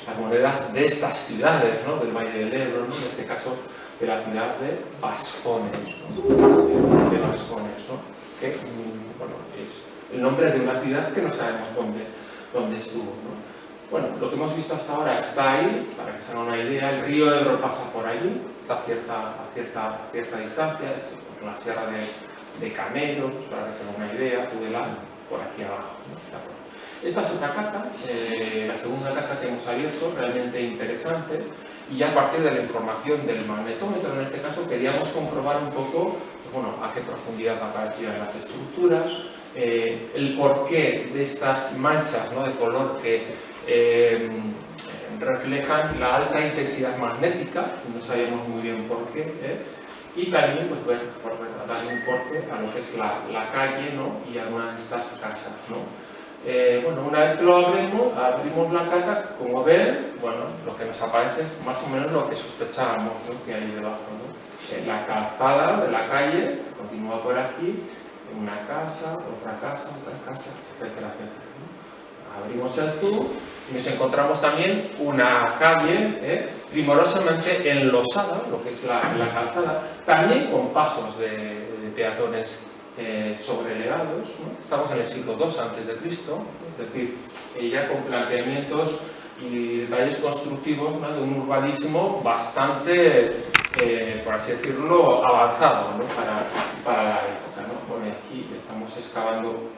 las monedas de estas ciudades, ¿no?, del Valle del Ebro, ¿no?, en este caso de la ciudad de Bascones, ¿no?, de Bascones, ¿no?, que, bueno, es el nombre de una ciudad que no sabemos dónde estuvo, ¿no? Bueno, lo que hemos visto hasta ahora está ahí, para que se hagan una idea. El río Ebro pasa por allí, a cierta distancia. Esto es la sierra de Cameros, para que se hagan una idea. Tudela por aquí abajo, ¿no? Esta es otra carta, la segunda carta que hemos abierto, realmente interesante, y ya a partir de la información del magnetómetro, en este caso, queríamos comprobar un poco, bueno, a qué profundidad aparecían las estructuras, el porqué de estas manchas, ¿no?, de color que reflejan la alta intensidad magnética, no sabíamos muy bien por qué, y también pues, bueno, por dar un corte a lo que es la calle, ¿no? Y algunas de estas casas, ¿no? Bueno, una vez que lo abrimos la caja, como ven, bueno, lo que nos aparece es más o menos lo que sospechábamos, ¿no? Que hay debajo, ¿no? La calzada de la calle continúa por aquí, una casa, otra casa, etcétera, etcétera, ¿no? Abrimos el zoom y nos encontramos también una calle primorosamente enlosada, lo que es la calzada, también con pasos de peatones sobrelevados, ¿no? Estamos en el siglo II a.C., es decir, ya con planteamientos y detalles constructivos, ¿no? De un urbanismo bastante, por así decirlo, avanzado, ¿no? para la época, ¿no? Bueno, aquí estamos excavando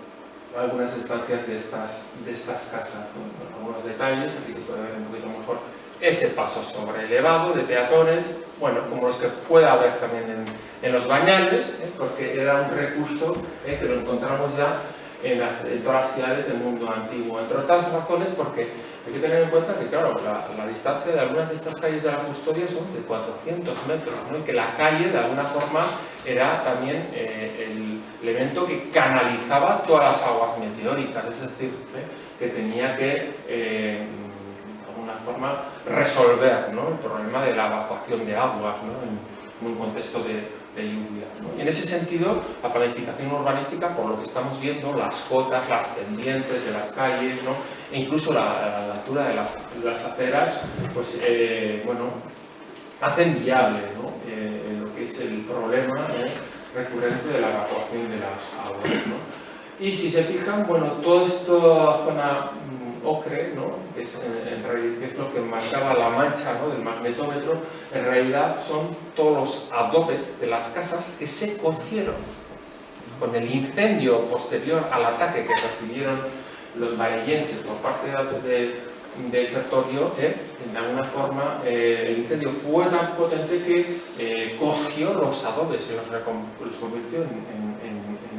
algunas estancias de estas casas, ¿no? Algunos detalles, aquí se puede ver un poquito mejor ese paso sobrelevado de peatones, bueno, como los que puede haber también en los bañales, porque era un recurso que lo encontramos ya en todas las ciudades del mundo antiguo, entre otras razones porque hay que tener en cuenta que, claro, la distancia de algunas de estas calles de la Custodia son de 400 metros, ¿no? Y que la calle, de alguna forma, era también el elemento que canalizaba todas las aguas meteóricas, es decir, que tenía que, de alguna forma, resolver, ¿no? El problema de la evacuación de aguas, ¿no? En un contexto de lluvia, ¿no? Y en ese sentido, la planificación urbanística, por lo que estamos viendo, las cotas, las pendientes de las calles, ¿no? E incluso la altura de las aceras, pues, bueno, hacen viable, ¿no? Lo que es el problema recurrente de la evacuación de las aguas, ¿no? Y si se fijan, bueno, toda esta zona ocre, ¿no? Que es, en realidad, que es lo que marcaba la mancha, ¿no? Del magnetómetro, en realidad son todos los adobes de las casas que se cocieron con el incendio posterior al ataque que recibieron los varillenses por parte de Sertorio. De alguna forma el incendio fue tan potente que cogió los adobes y los convirtió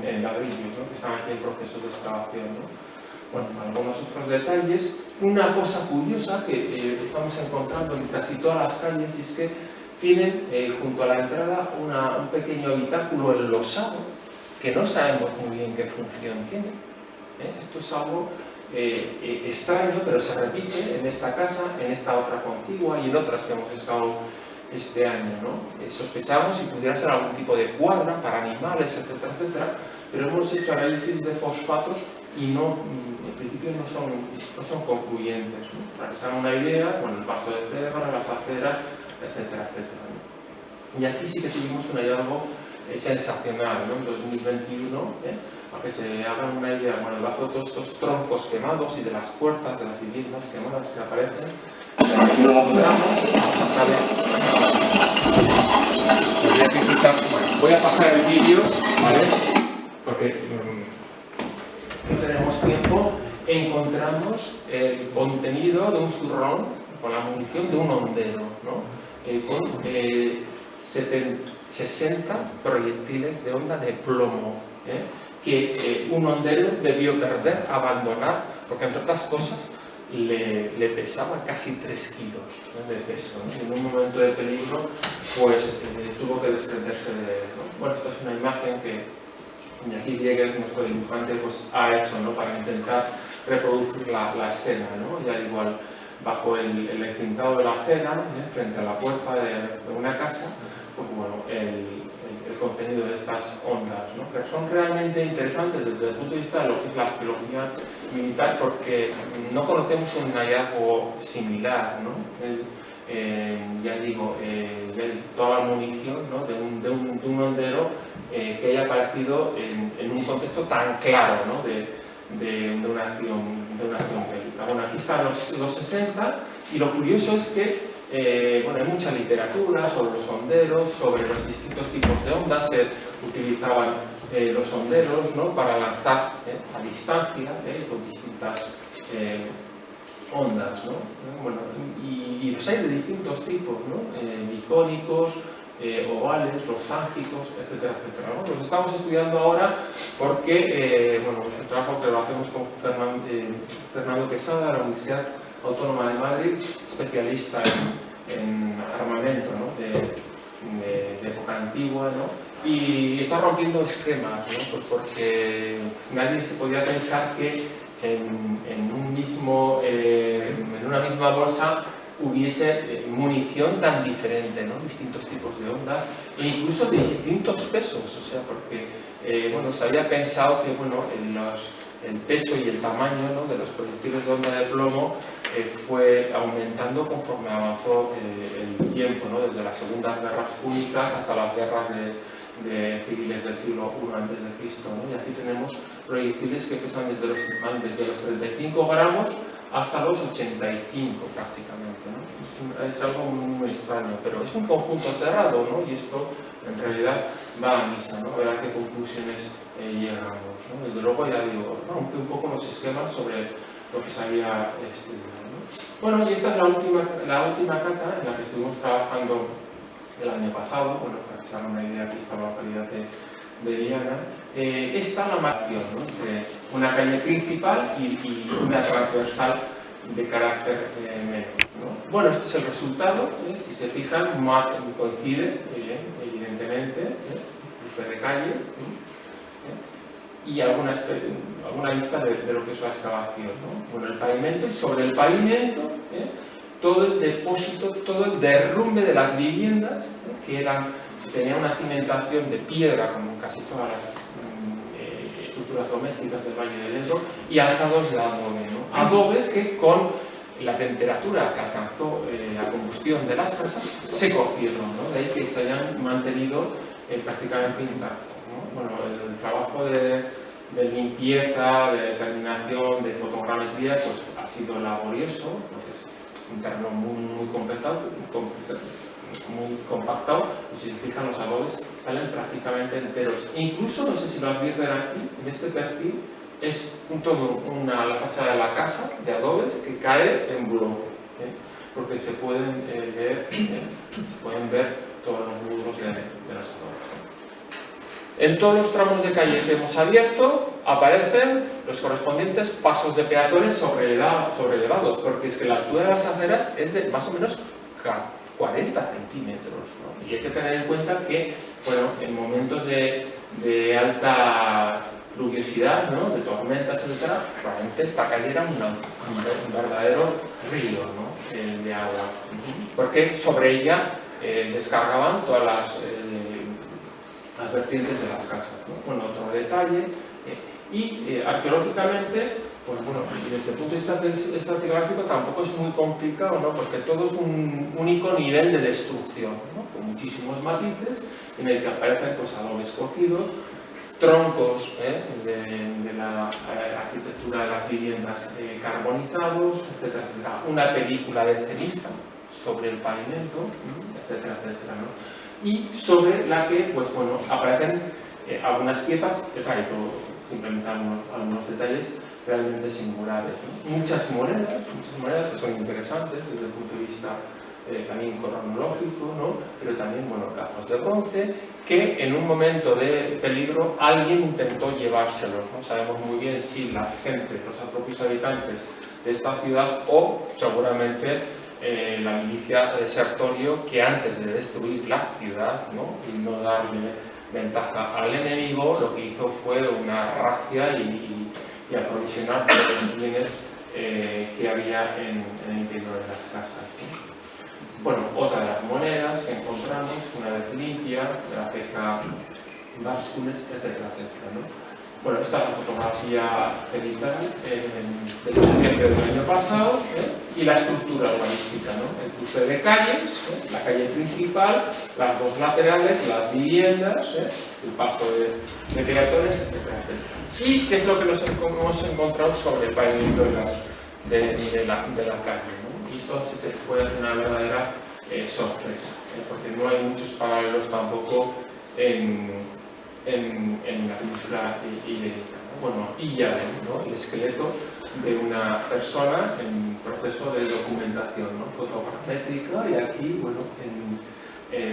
en ladrillos, ¿no? Que estaban aquí en proceso de excavación, ¿no? Bueno, algunos otros detalles. Una cosa curiosa que estamos encontrando en casi todas las calles es que tienen junto a la entrada un pequeño habitáculo enlosado que no sabemos muy bien qué función tiene. Esto es algo extraño, pero se repite en esta casa, en esta otra contigua y en otras que hemos excavado este año, ¿no? Sospechamos si pudiera ser algún tipo de cuadra para animales, etcétera, etcétera, pero hemos hecho análisis de fosfatos y no, en principio no son concluyentes, ¿no? Para que se hagan una idea, con el paso de cebra, las aceras, etcétera, etcétera, ¿no? Y aquí sí que tuvimos un hallazgo sensacional, ¿no? En 2021, para que se hagan una idea, bueno, debajo de todos estos troncos quemados y de las puertas de las viviendas quemadas que aparecen, aquí lo encontramos. Voy a pasar el vídeo, ¿vale? Porque no tenemos tiempo. Encontramos el contenido de un zurrón con la munición de un hondero, ¿no? Con 60 proyectiles de honda de plomo, que un hondero debió perder, abandonar, porque entre otras cosas le pesaba casi 3 kilos de peso, ¿no? En un momento de peligro pues tuvo que desprenderse de él, ¿no? Bueno, esto es una imagen que Iñaki Diegues, nuestro dibujante, pues ha hecho, ¿no? Para intentar reproducir la escena, ¿no? Y al igual bajo el encintado de la acera, frente a la puerta de una casa, pues bueno, el contenido de estas ondas, ¿no? Que son realmente interesantes desde el punto de vista de lo que es la arqueología militar, porque no conocemos un hallazgo similar, ¿no? Ya digo, toda la munición, ¿no? de un hondero que haya aparecido en un contexto tan claro, ¿no? de una acción bélica. Bueno, aquí están los 60 y lo curioso es que bueno, hay mucha literatura sobre los honderos, sobre los distintos tipos de ondas que utilizaban los honderos, ¿no? Para lanzar a distancia con distintas ondas, ¿no? Bueno, y los hay de distintos tipos, ¿no? Bicónicos, ovales, losángicos, etcétera, etcétera, ¿no? Los estamos estudiando ahora porque, bueno, este trabajo que lo hacemos con Fernando Quesada de la Universidad Autónoma de Madrid, especialista en armamento, ¿no? de época antigua, ¿no? Y está rompiendo esquemas, ¿no? Pues porque nadie se podía pensar que en una misma bolsa hubiese munición tan diferente, ¿no? Distintos tipos de ondas e incluso de distintos pesos, o sea, porque bueno, se había pensado que bueno, el peso y el tamaño, ¿no?, de los proyectiles de onda de plomo fue aumentando conforme avanzó el tiempo, ¿no?, desde las segundas guerras púnicas hasta las guerras de civiles del siglo I a.C., ¿no? Y aquí tenemos proyectiles que pesan desde los 35 gramos hasta los 85 prácticamente, ¿no? Es algo muy extraño, pero es un conjunto cerrado, ¿no? Y esto en realidad va a misa, ¿no? A ver a qué conclusiones llegamos, ¿no? Desde luego, ya digo, rompe un poco los esquemas sobre lo que se había estudiado, ¿no? Bueno, y esta es la última cata en la que estuvimos trabajando el año pasado, bueno, para que se haga una idea, aquí está la localidad de Viana. Esta es la marcación, ¿no?, entre una calle principal y una transversal de carácter menor, ¿no? Bueno, este es el resultado, si se fijan, más coincide, evidentemente, cruce de calle, y alguna lista de lo que es la excavación, ¿no? Bueno, el pavimento, y sobre el pavimento, todo el depósito, todo el derrumbe de las viviendas, que tenían una cimentación de piedra, como casi todas las estructuras domésticas del Valle del Ebro, y alzados de adobe, ¿no? Adobes que con la temperatura que alcanzó la combustión de las casas se cocieron, ¿no? De ahí que se hayan mantenido prácticamente intactos, ¿no? Bueno, el trabajo de limpieza, de determinación, de fotogrametría, pues ha sido laborioso, porque es un terreno muy compactado, y si se fijan, los adobes salen prácticamente enteros. Incluso, no sé si lo advierten aquí, en este perfil es la fachada de la casa de adobes que cae en bloque, porque se pueden ver todos los módulos de los adobes. En todos los tramos de calle que hemos abierto aparecen los correspondientes pasos de peatones sobrelevados, porque es que la altura de las aceras es de más o menos 40 centímetros, ¿no? Y hay que tener en cuenta que, bueno, en momentos de alta pluviosidad, ¿no?, de tormentas, etc., realmente esta calle era un verdadero río, ¿no?, de agua, porque sobre ella descargaban todas las vertientes de las casas, ¿no? Bueno, otro detalle, arqueológicamente, pues bueno, y desde el punto de vista estratigráfico tampoco es muy complicado, ¿no?, porque todo es un único nivel de destrucción, ¿no?, con muchísimos matices, en el que aparecen pues adobes cocidos, troncos de la arquitectura de las viviendas carbonizados, etcétera, etcétera. Una película de ceniza sobre el pavimento, etcétera, etcétera, ¿no? Y sobre la que, pues bueno, aparecen algunas piezas, he traído simplemente algunos detalles realmente singulares, ¿no? Muchas monedas que son interesantes desde el punto de vista también cronológico, ¿no?, pero también, bueno, gafas de bronce, que en un momento de peligro alguien intentó llevárselos, ¿no? Sabemos muy bien si la gente, los propios habitantes de esta ciudad, o seguramente la milicia de Sertorio, que antes de destruir la ciudad, ¿no?, y no darle ventaja al enemigo, lo que hizo fue una racia y aprovisionar todos los bienes que había en el interior de las casas, ¿no? Bueno, otra de las monedas que encontramos, una vez limpia, de la ceja Báscules, etcétera, etcétera, ¿no? Bueno, esta es la fotografía cenital de septiembre del año pasado, y la estructura urbanística, ¿no? El cruce de calles, la calle principal, las dos laterales, las viviendas, el paso de peatones, etcétera, etcétera. ¿Y qué es lo que nos hemos encontrado sobre el pavimento de la calle, ¿no? Y esto se te puede hacer una verdadera sorpresa, porque no hay muchos paralelos tampoco en la cultura ibérica, ¿no? Bueno, y ya ven, ¿no?, el esqueleto de una persona en proceso de documentación, ¿no?, fotogramétrica, y aquí, bueno, en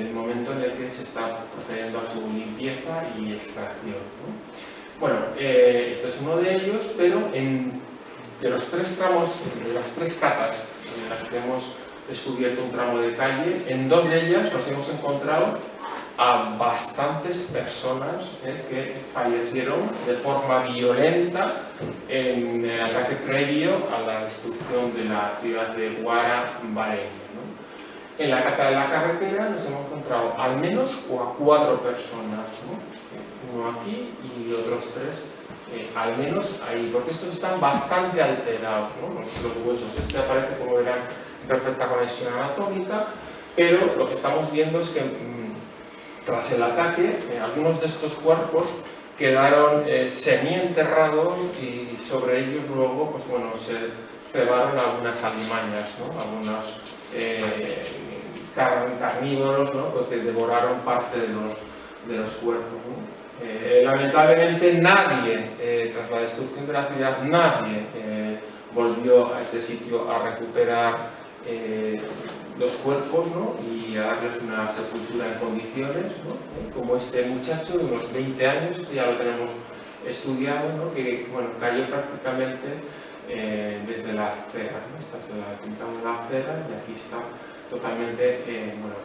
el momento en el que se está procediendo a su limpieza y extracción, ¿no? Bueno, este es uno de ellos, pero de los tres tramos, de las tres catas en las que hemos descubierto un tramo de calle. En 2 de ellas nos hemos encontrado a bastantes personas que fallecieron de forma violenta en el ataque previo a la destrucción de la ciudad de Huara Bareña, ¿no? En la cata de la carretera nos hemos encontrado al menos a 4 personas, ¿no? Uno aquí y otros 3 al menos ahí, porque estos están bastante alterados, ¿no? Los huesos. Este aparece, como verán, en perfecta conexión anatómica, pero lo que estamos viendo es que tras el ataque, algunos de estos cuerpos quedaron semienterrados y sobre ellos luego, pues bueno, se cebaron algunas alimañas, ¿no? Algunos carnívoros, ¿no? Pues que devoraron parte de los cuerpos, ¿no? Lamentablemente nadie, tras la destrucción de la ciudad, nadie volvió a este sitio a recuperar los cuerpos, ¿no? Y a darles una sepultura en condiciones, ¿no? Como este muchacho de unos 20 años, ya lo tenemos estudiado, ¿no? Que bueno, cayó prácticamente desde la acera, ¿no? Esta se la pintado en la acera y aquí está totalmente bueno,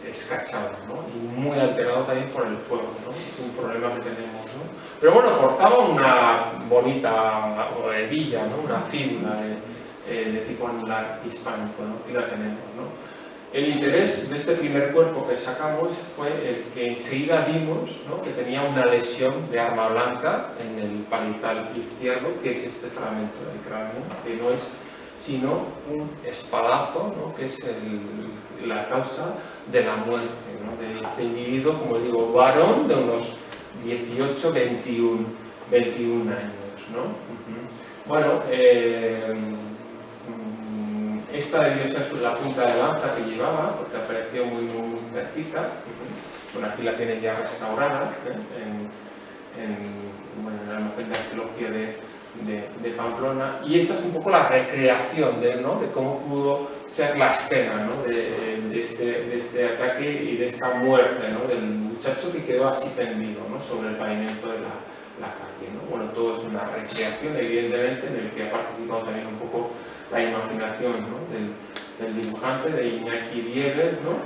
escachado, ¿no? Y muy alterado también por el fuego, ¿no? Es un problema que tenemos, ¿no? Pero bueno, portaba una bonita hebilla, ¿no? Una fíbula de tipo anular hispánico, ¿no? Y la tenemos, ¿no? El interés de este primer cuerpo que sacamos fue el que enseguida vimos, ¿no? Que tenía una lesión de arma blanca en el parital izquierdo, que es este fragmento del cráneo, que no es sino un espadazo, ¿no? Que es la causa de la muerte, ¿no? De este individuo, como digo, varón de unos 18, 21 años, ¿no? Bueno, esta debió ser la punta de lanza que llevaba, porque apareció muy cerquita. Bueno, aquí la tienen ya restaurada en el almacén de arqueología de Pamplona. Y esta es un poco la recreación ¿no? de cómo pudo ser la escena, ¿no? de este ataque y de esta muerte, ¿no? Del muchacho que quedó así tendido, ¿no? Sobre el pavimento de la calle, ¿no? Bueno, todo es una recreación, evidentemente, en el que ha participado también un poco la imaginación, ¿no? del dibujante, de Iñaki Diegues, ¿no?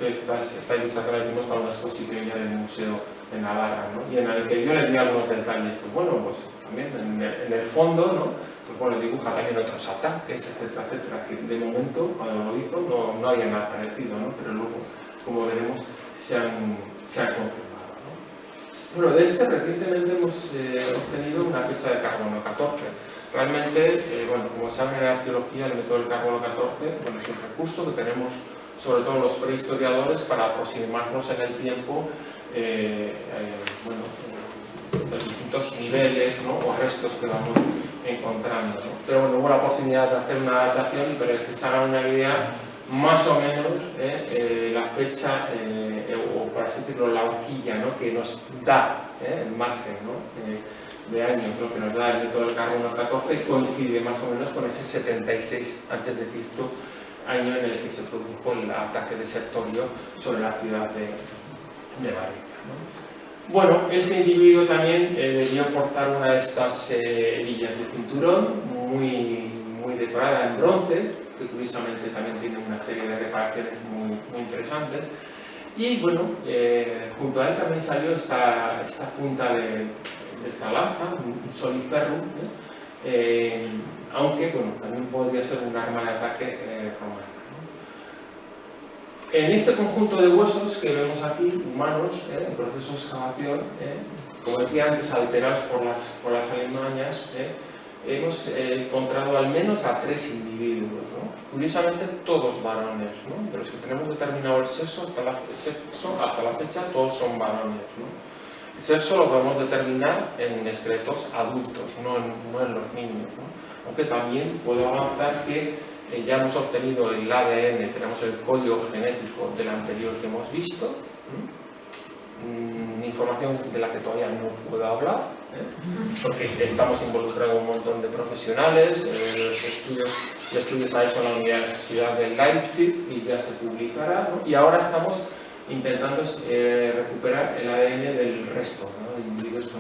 Esta ilustración la hicimos para una exposición ya del Museo de Navarra, ¿no? Y en el que yo les di algunos detalles, pues bueno, pues también en el fondo, ¿no? Pues bueno, dibuja también otros ataques, etcétera, que de momento, cuando lo hizo, no habían aparecido, ¿no? Pero luego, como veremos, se han confirmado, ¿no? Bueno, de este recientemente hemos obtenido una fecha de carbono 14. Realmente, bueno, como saben en arqueología, el método del carbono 14, bueno, es un recurso que tenemos sobre todo los prehistoriadores para aproximarnos en el tiempo, bueno, los distintos niveles, ¿no? O restos que vamos encontrando, ¿no? Pero bueno, hubo la oportunidad de hacer una adaptación, pero es que se hagan una idea más o menos la fecha, o por así decirlo, la horquilla, ¿no? Que nos da el margen, ¿no? De años, ¿no? Que nos da el método del carbono 14 y coincide más o menos con ese 76 a.C., año en el que se produjo el ataque de Sertorio sobre la ciudad de Bareña, ¿no? Bueno, este individuo también debió portar una de estas hebillas de cinturón muy decorada en bronce, que curiosamente también tiene una serie de reparaciones muy interesantes. Y bueno, junto a él también salió esta punta de esta lanza, un soliferrum, aunque bueno, también podría ser un arma de ataque romana, ¿no? En este conjunto de huesos que vemos aquí, humanos, en proceso de excavación, como decía antes, alterados por las alimañas, hemos encontrado al menos a 3 individuos, ¿no? Curiosamente todos varones, ¿no? De los que tenemos determinado el sexo, hasta la fecha todos son varones, ¿no? El sexo lo podemos determinar en esqueletos adultos, no en los niños, ¿no? Aunque también puedo avanzar que ya hemos obtenido el ADN, tenemos el código genético del anterior que hemos visto, información de la que todavía no puedo hablar, porque estamos involucrados un montón de profesionales, el estudio se ha hecho en la Universidad de Leipzig y ya se publicará, ¿no? Y ahora estamos intentando recuperar el ADN del resto, ¿no? De individuos que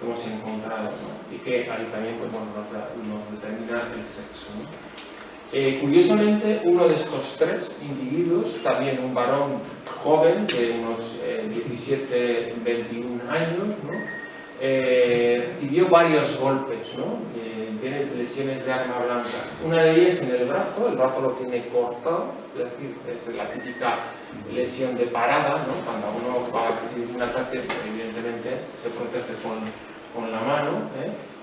hemos encontrado, ¿no? Y que ahí también pues, bueno, nos determina el sexo, ¿no? Curiosamente, uno de estos tres individuos, también un varón joven de unos 17, 21 años, ¿no? Recibió varios golpes, ¿no? Tiene lesiones de arma blanca. Una de ellas en el brazo lo tiene cortado, es decir, es la típica lesión de parada, ¿no? Cuando uno va a recibir un ataque, evidentemente se protege con la mano,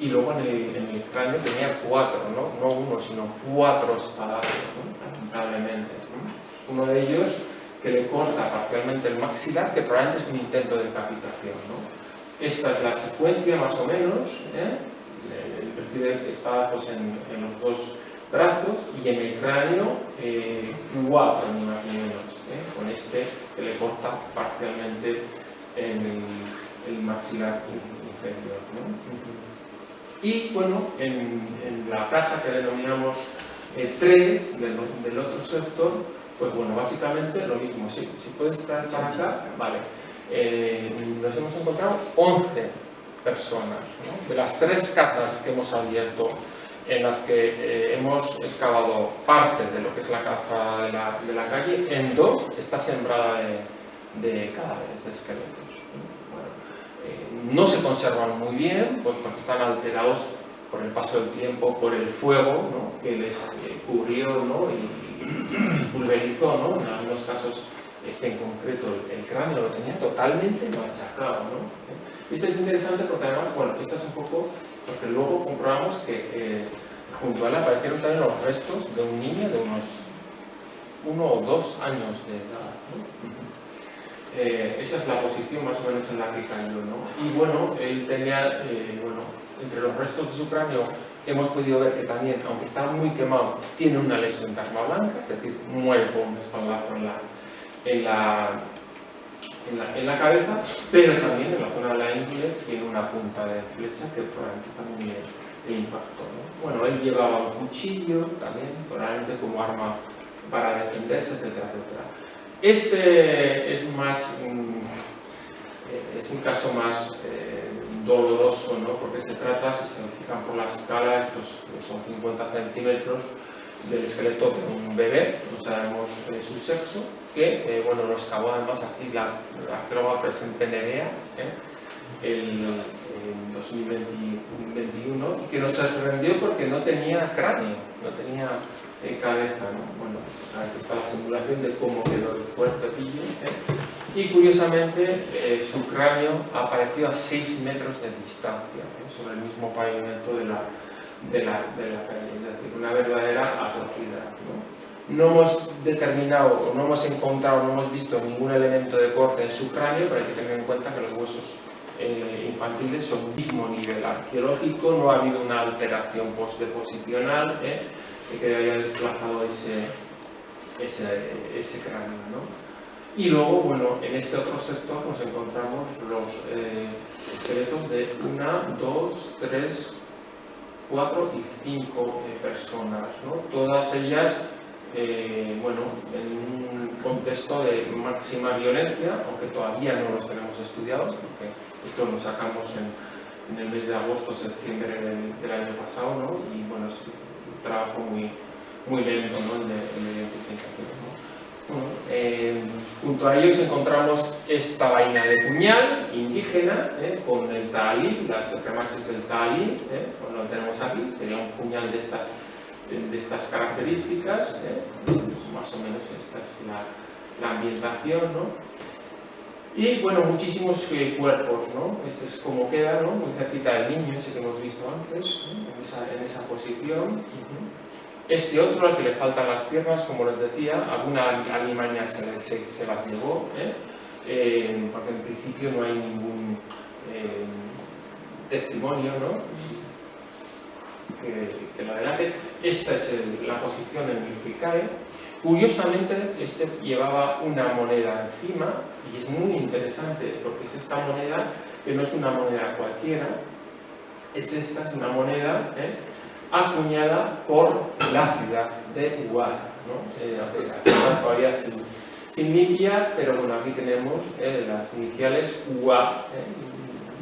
y luego en el cráneo tenía 4, no uno, sino 4 espadazos, ¿no? Lamentablemente, ¿no? Uno de ellos que le corta parcialmente el maxilar, que probablemente es un intento de decapitación, ¿no? Esta es la secuencia más o menos, el perfil de espadazos en los dos brazos y en el cráneo 4 ni más ni menos, con este que le corta parcialmente el maxilar inferior, ¿no? Y bueno, en la plaza que denominamos 3 del otro sector, pues bueno, básicamente lo mismo. Si puedes traer para acá, vale. Nos hemos encontrado 11 personas, ¿no? De las 3 catas que hemos abierto, en las que hemos excavado parte de lo que es la caza de la calle, en 2 está sembrada de cadáveres, de esqueletos. Bueno, no se conservan muy bien, pues porque están alterados por el paso del tiempo, por el fuego, ¿no? Que les cubrió, ¿no? Y pulverizó, ¿no? En algunos casos, en concreto, el cráneo lo tenía totalmente machacado, ¿no? Esto es interesante porque además, bueno, esto es un poco, porque luego comprobamos que junto a él aparecieron también los restos de un niño de unos 1 o 2 años de edad, ¿no? Esa es la posición más o menos en la que cayó, ¿no? Y bueno, él tenía, bueno, entre los restos de su cráneo hemos podido ver que también, aunque está muy quemado, tiene una lesión de arma blanca, es decir, muere por un espaldazo en la cabeza, pero también en la zona de la ingle tiene una punta de flecha que probablemente también le impactó, ¿no? Bueno, él llevaba un cuchillo también, probablemente como arma para defenderse, etcétera, etcétera. Este es más, es un caso más doloroso, ¿no? Porque se trata, si se fijan por la escala, estos son 50 centímetros del esqueleto de un bebé, no sabemos su sexo, que bueno, lo excavó además aquí la arqueóloga presente Nerea en 2021, que nos sorprendió porque no tenía cráneo, no tenía cabeza, ¿no? Bueno, aquí está la simulación de cómo quedó el cuerpecillo, y curiosamente su cráneo apareció a 6 metros de distancia, sobre el mismo pavimento de la calle, es decir, una verdadera atrocidad, ¿no? No hemos determinado, o no hemos encontrado, no hemos visto ningún elemento de corte en su cráneo, pero hay que tener en cuenta que los huesos infantiles son del mismo nivel arqueológico, no ha habido una alteración postdeposicional que haya desplazado ese cráneo, ¿no? Y luego, bueno, en este otro sector nos encontramos los esqueletos de 1, 2, 3, 4 y 5 personas, ¿no? Todas ellas, bueno, en un contexto de máxima violencia, aunque todavía no los tenemos estudiados, porque esto lo sacamos en el mes de agosto, septiembre del año pasado, ¿no? Y bueno, es un trabajo muy lento, ¿no? El de identificación, ¿no? Bueno, junto a ellos encontramos esta vaina de puñal indígena, con el tahalí, las remaches del tahalí, pues lo tenemos aquí, sería un puñal de estas características, más o menos esta es la ambientación, ¿no? Y bueno, muchísimos cuerpos, ¿no? Este es como queda, ¿no? Muy cerquita del niño, ese que hemos visto antes, ¿no? En esa posición. Este otro, al que le faltan las piernas, como les decía, alguna alimaña se las llevó, porque en principio no hay ningún testimonio, ¿no? que lo adelante. Esta es la posición en la que cae. Curiosamente, este llevaba una moneda encima, y es muy interesante porque es esta moneda, que no es una moneda cualquiera, es una moneda acuñada por la ciudad de Huara, ¿no? Todavía sin limpiar, pero bueno, aquí tenemos las iniciales UA,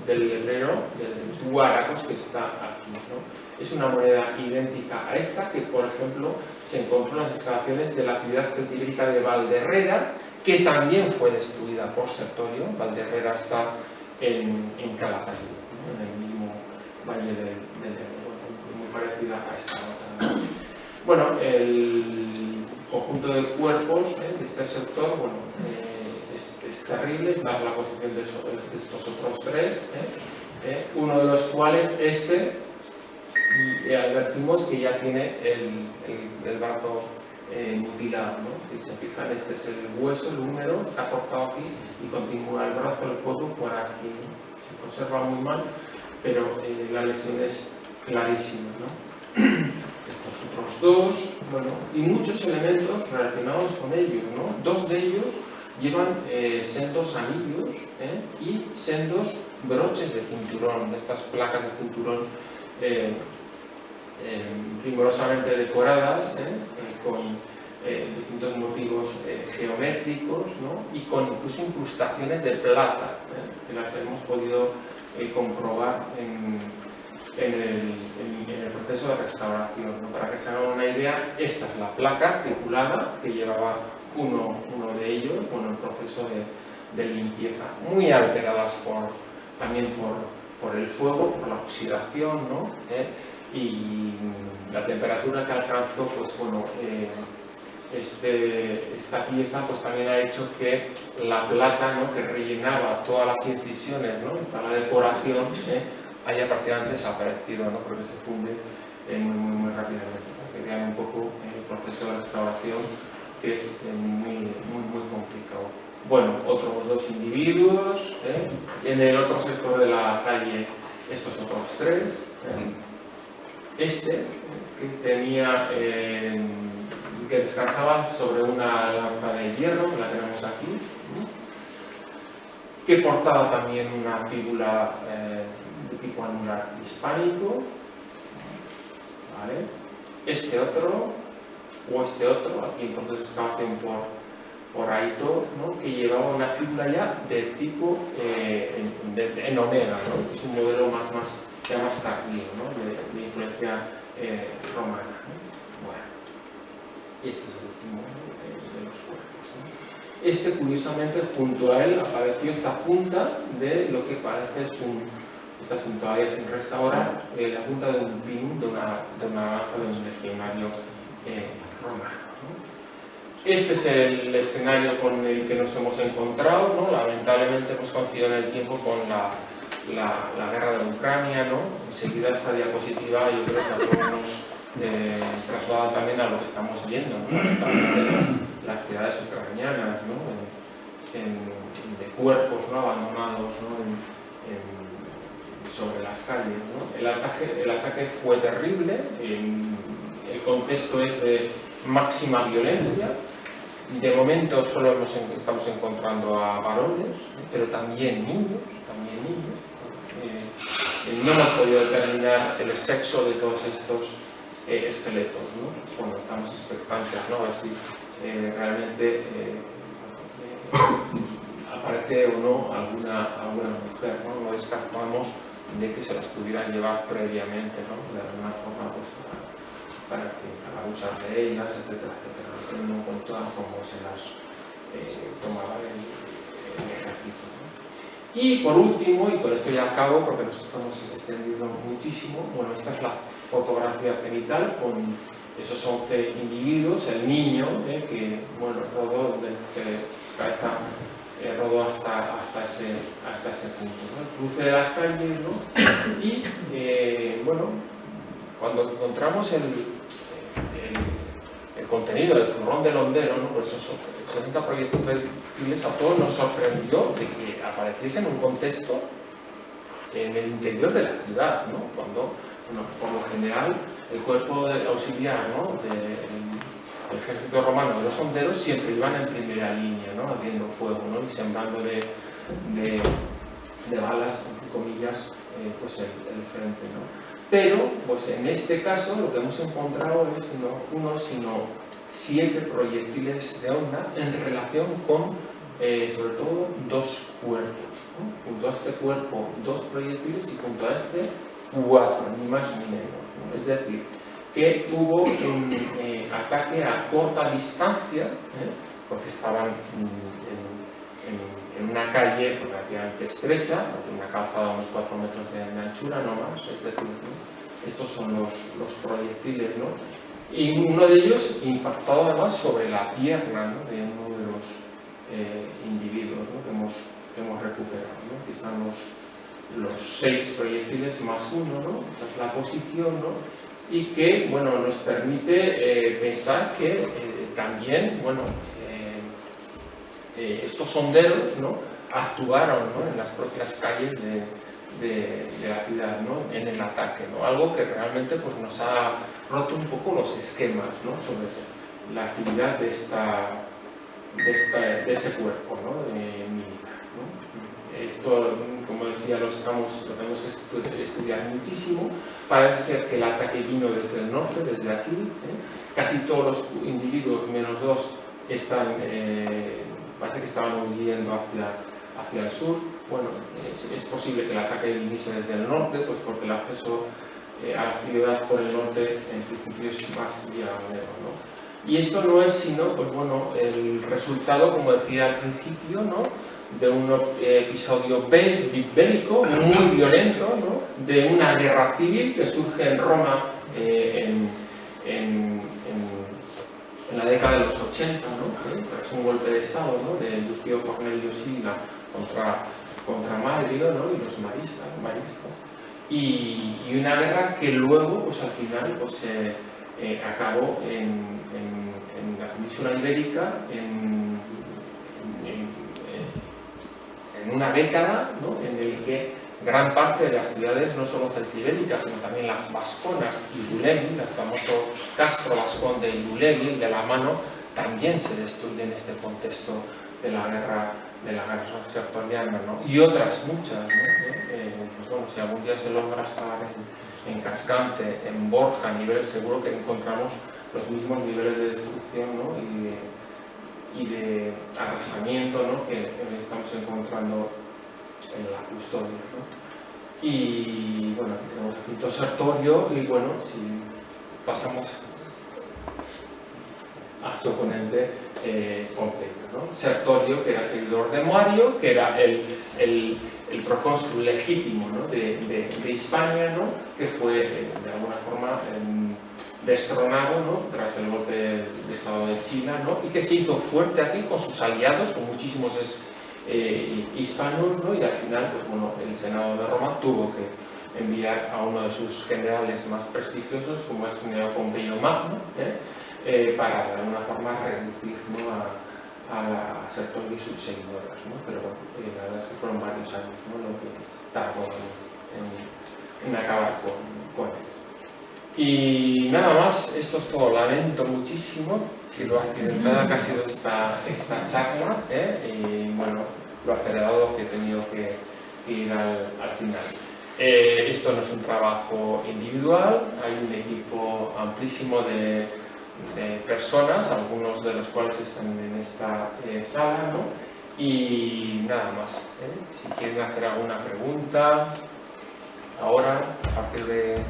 del letrero de Huáracos que está aquí, ¿no? es una moneda idéntica a esta que, por ejemplo, se encontró en las excavaciones de la ciudad celtíberica de Valderrera, que también fue destruida por Sertorio. Valderrera está en Calatayud, ¿no? En el mismo valle del Ebro, muy parecida a esta otra. Bueno, el conjunto de cuerpos de este sector, bueno, es terrible, es la posición de estos otros tres, uno de los cuales y advertimos que ya tiene el brazo mutilado, ¿no? Si se fijan, este es el hueso, el húmero, está cortado aquí y continúa el brazo, el codo por aquí, ¿no? Se conserva muy mal, pero la lesión es clarísima, ¿no? Estos otros dos, bueno, y muchos elementos relacionados con ellos, ¿no? Dos de ellos llevan sendos anillos y sendos broches de cinturón, de estas placas de cinturón primorosamente decoradas con distintos motivos geométricos, ¿no? Y con incluso incrustaciones de plata, que las hemos podido comprobar en el proceso de restauración, ¿no? Para que se hagan una idea, esta es la placa articulada que llevaba uno de ellos, bueno, el proceso de limpieza, muy alteradas también por el fuego, por la oxidación, ¿no? Y la temperatura que alcanzó, pues bueno, esta pieza pues también ha hecho que la plata, ¿no? Que rellenaba todas las incisiones, ¿no? Para la decoración, haya prácticamente desaparecido, ¿no? Porque se funde muy rápidamente, ¿no? Que vean un poco el proceso de restauración, que es muy complicado. Bueno, otros dos individuos, en el otro sector de la calle estos otros tres, que tenía, que descansaba sobre una lanza de hierro, que la tenemos aquí, que portaba también una fíbula de tipo anular hispánico, ¿vale? Este otro, aquí entonces excavación por Aitor, ¿no? Que llevaba una fíbula ya de tipo en omega, ¿no? Es un modelo más tardío, ¿no? de influencia romana, ¿no? Bueno, y este es el último de los cuerpos, ¿no? Curiosamente, junto a él apareció esta punta de lo que parece está todavía sin restaurar, la punta de un pin de una aspa de un legionario romano, ¿no? Este es el escenario con el que nos hemos encontrado, ¿no? Lamentablemente hemos coincidido en el tiempo con la guerra de Ucrania, ¿no? Enseguida esta diapositiva yo creo que a todos nos traslada también a lo que estamos viendo, ¿no? Las ciudades ucranianas, ¿no? De cuerpos, ¿no? Abandonados, ¿no? Sobre las calles, ¿no? El ataque fue terrible, el contexto es de máxima violencia. De momento solo estamos encontrando a varones, pero también niños. No hemos podido determinar el sexo de todos estos esqueletos, ¿no? Bueno, estamos expectantes, ¿no? A ver si realmente aparece o no alguna mujer, ¿no? No descartamos de que se las pudieran llevar previamente, ¿no? De alguna forma, pues, para abusar de ellas, etcétera, teniendo en cuenta cómo se las tomaba el ejército, ¿no? Y por último, y con esto ya acabo porque nos estamos extendiendo muchísimo, bueno, esta es la fotografía cenital con esos 11 individuos, el niño que, bueno, rodó rodó hasta ese punto, ¿no? El cruce de las calles, ¿no? Y bueno, cuando encontramos el contenido del zurrón del hondero, ¿no? Por esos 60 proyectiles, a todos nos sorprendió de que apareciese en un contexto en el interior de la ciudad, ¿no? Cuando, bueno, por lo general, el cuerpo auxiliar, ¿no? del ejército romano de los honderos siempre iban en primera línea, ¿no? Abriendo fuego, ¿no? Y sembrando de balas, entre comillas, pues el frente, ¿no? Pero, pues en este caso, lo que hemos encontrado es no uno, sino 7 proyectiles de onda en relación con, sobre todo, 2 cuerpos, ¿no? Junto a este cuerpo, 2 proyectiles y junto a este, 4, ni más ni menos, ¿no? Es decir, que hubo un ataque a corta distancia, porque estaban en una calle relativamente estrecha, una calzada de unos 4 metros de anchura, no más, es decir, ¿no? Estos son los proyectiles, ¿no? Y uno de ellos impactado además sobre la pierna, ¿no? De uno de los individuos, ¿no? que hemos recuperado, ¿no? Aquí están los 6 proyectiles más 1, ¿no? Esta es la posición, ¿no? Y que, bueno, nos permite pensar que también, bueno, estos sonderos, ¿no? Actuaron, ¿no? En las propias calles de la ciudad, ¿no? En el ataque, ¿no? Algo que realmente pues, nos ha roto un poco los esquemas, ¿no? Sobre la actividad de este cuerpo, ¿no? Militar, ¿no? Esto, como decía, lo tenemos que estudiar muchísimo. Parece ser que el ataque vino desde el norte, desde aquí. Casi todos los individuos, menos 2, parece que estaban huyendo hacia el sur. Bueno, es posible que el ataque viniese desde el norte, pues porque el acceso a la ciudad por el norte en principio es más llanero, ¿no? Y esto no es sino, pues bueno, el resultado, como decía al principio, ¿no? De un episodio bélico muy violento, ¿no? De una guerra civil que surge en Roma en la década de los 80, ¿no? Es un golpe de estado, ¿no? De Lucio Cornelio Sila contra Madrido, ¿no? Y los maristas. Y una guerra que luego, pues al final, pues acabó en la península ibérica en una década, ¿no? En el que gran parte de las ciudades, no solo celtibéricas, sino también las vasconas y Iulegui, el famoso castro vascón de Iulegui, de la mano, también se destruye en este contexto de la guerra sertoriana, ¿no? Y otras muchas, ¿no? Pues bueno, si algún día se logra estar en Cascante, en Borja, a nivel, seguro que encontramos los mismos niveles de destrucción, ¿no? y de arrasamiento, ¿no? que estamos encontrando en la custodia, ¿no? Y bueno, aquí tenemos el quinto Sertorio, y bueno, si pasamos a su oponente Pompeyo, ¿no? Sertorio, que era seguidor de Mario, que era el procónsul legítimo, ¿no? de Hispania, ¿no? Que fue de alguna forma destronado, ¿no? Tras el golpe de estado de Sila, ¿no? Y que se hizo fuerte aquí con sus aliados, con muchísimos hispanos, ¿no? Y al final, pues bueno, el Senado de Roma tuvo que enviar a uno de sus generales más prestigiosos, como es Neo Pompeyo Magno, para de alguna forma reducir, ¿no? a Sertorio y sus seguidores, ¿no? Pero la verdad es que fueron varios años, ¿no? Lo que tardó en acabar con él. Y nada más, esto es todo. Lamento muchísimo que lo accidentada que ha sido esta charla, y bueno, lo acelerado que he tenido que ir al final. Esto no es un trabajo individual, hay un equipo amplísimo de personas, algunos de los cuales están en esta sala, ¿no? Y nada más. Si quieren hacer alguna pregunta, ahora, a partir de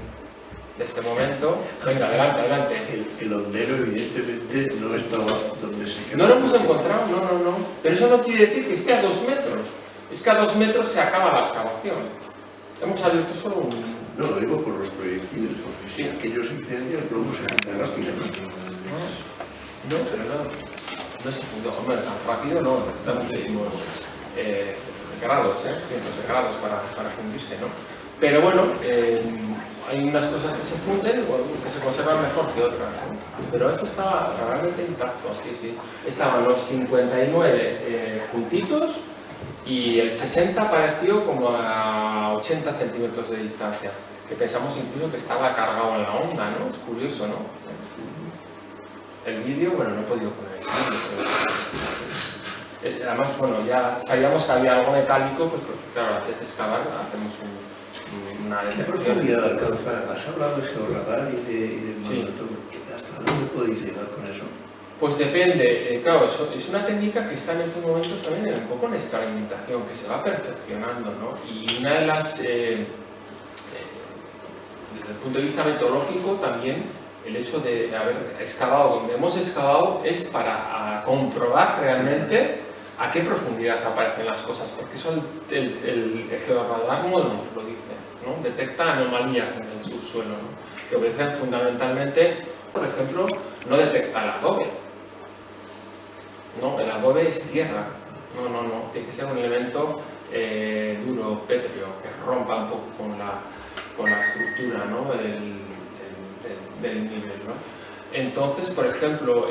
este momento, venga, adelante. El hondero evidentemente no estaba donde se quedó. No lo hemos encontrado, no. Pero eso no quiere decir que esté a 2 metros. Es que a 2 metros se acaba la excavación. Hemos abierto solo un... No, lo digo por los proyectiles, porque si aquello se incendia, el plomo se quita rápidamente. No, pero no se fundió, hombre, tan rápido no, necesita muchísimos grados, cientos de grados para fundirse, ¿no? Pero bueno, hay unas cosas que se funden, que se conservan mejor que otras, ¿no? Pero esto estaba realmente intacto, sí. Estaban los 59 juntitos y el 60 apareció como a 80 centímetros de distancia, que pensamos incluso que estaba cargado en la onda, ¿no? Es curioso, ¿no? El vídeo, bueno, no he podido poner el vídeo, pero además, bueno, ya sabíamos que había algo metálico, pues porque, claro, antes de excavar hacemos una ¿Qué detección. profundidad alcanza? Has hablado de georradar y de magnetón. ¿Hasta dónde podéis llegar con eso? Pues depende, claro, es una técnica que está en estos momentos también un poco en experimentación, que se va perfeccionando, ¿no? Y una de las desde el punto de vista metodológico también el hecho de haber excavado donde hemos excavado es para comprobar realmente a qué profundidad aparecen las cosas, porque eso el georradar no nos lo dice, ¿no? Detecta anomalías en el subsuelo, ¿no? Que obedecen fundamentalmente, por ejemplo, no detecta el adobe. No, el adobe es tierra. No, tiene que ser un elemento duro, pétreo, que rompa un poco con la estructura, ¿no? del nivel, ¿no? Entonces, por ejemplo,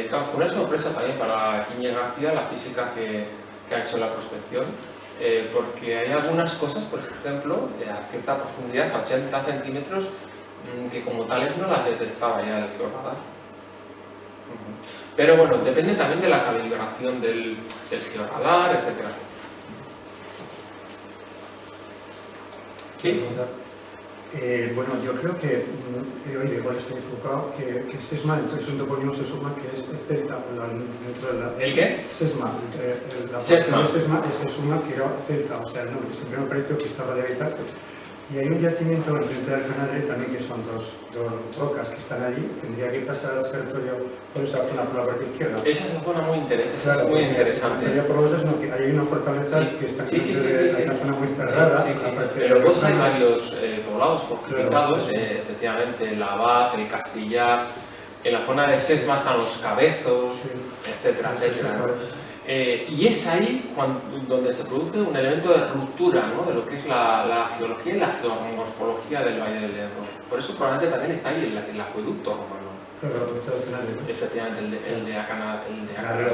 claro, fue una sorpresa también para Quiñe García la física que ha hecho la prospección, porque hay algunas cosas, por ejemplo, a cierta profundidad, a 80 centímetros, que como tales no las detectaba ya el georradar. Pero bueno, depende también de la calibración del georradar, etc. ¿Sí? Bueno, yo creo que, oye, igual estoy equivocado, que SESMA, entonces un topónimo se suma que es celta. ¿El qué? SESMA. La SESMA. SESMA se suma que era celta, o sea, el nombre siempre me pareció que estaba de habitar. Y hay un yacimiento en frente del Canadre también que son dos rocas que están allí. Tendría que pasar al territorio por esa zona por la parte izquierda. Esa es una zona muy interesante. Claro, es muy interesante. Por los no, que hay unas fortalezas que están en una zona muy cerrada. Pero luego hay varios poblados fortificados, efectivamente, el Abad, el Castillar, en la zona de Sesma están los Cabezos, etcétera, etcétera. Y es ahí donde se produce un elemento de ruptura, ¿no? De lo que es la geología y la geomorfología del Valle del Ebro. Por eso probablemente también está ahí el acueducto romano. Efectivamente, el de Canadre,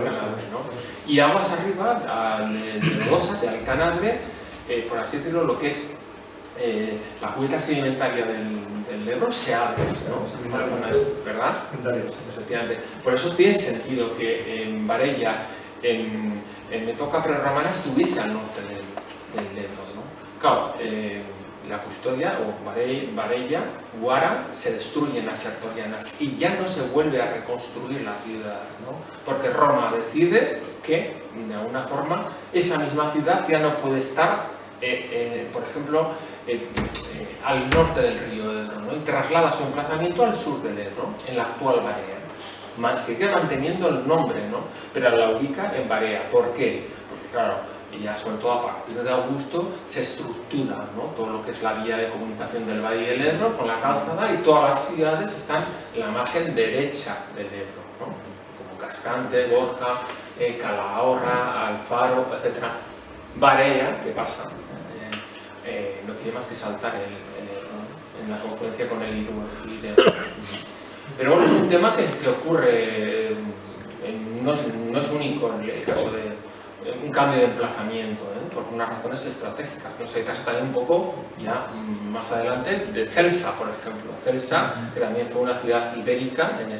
¿no? Y aguas arriba, de Lodosa, de Alcanadre, por así decirlo, lo que es la cuenca sedimentaria del Ebro se abre, ¿no? ¿Verdad? Efectivamente. Por eso tiene sentido que en Varella, en Metoca prerromana, estuviese al norte del Ebro, ¿no? Claro, la custodia, o Varella, Guara, se destruyen las sertorianas y ya no se vuelve a reconstruir la ciudad, ¿no? Porque Roma decide que, de alguna forma, esa misma ciudad ya no puede estar, por ejemplo, al norte del río Ebro, ¿no? Y traslada su emplazamiento al sur del Ebro, en la actual Barea. Sigue manteniendo el nombre, ¿no? Pero la ubica en Barea. ¿Por qué? Porque, claro, ya sobre todo a partir de Augusto se estructura, ¿no? Todo lo que es la vía de comunicación del Valle del Ebro con la calzada, y todas las ciudades están en la margen derecha del Ebro, ¿no? Como Cascante, Borja, Calahorra, Alfaro, etc. Barea, ¿qué pasa? No tiene más que saltar el Ebro, ¿no? En la confluencia con el Ebro. Pero bueno, es un tema que ocurre, no es único el caso de un cambio de emplazamiento, por unas razones estratégicas. No sé, el caso también un poco, ya más adelante, de Celsa, por ejemplo. Celsa, que también fue una ciudad ibérica, en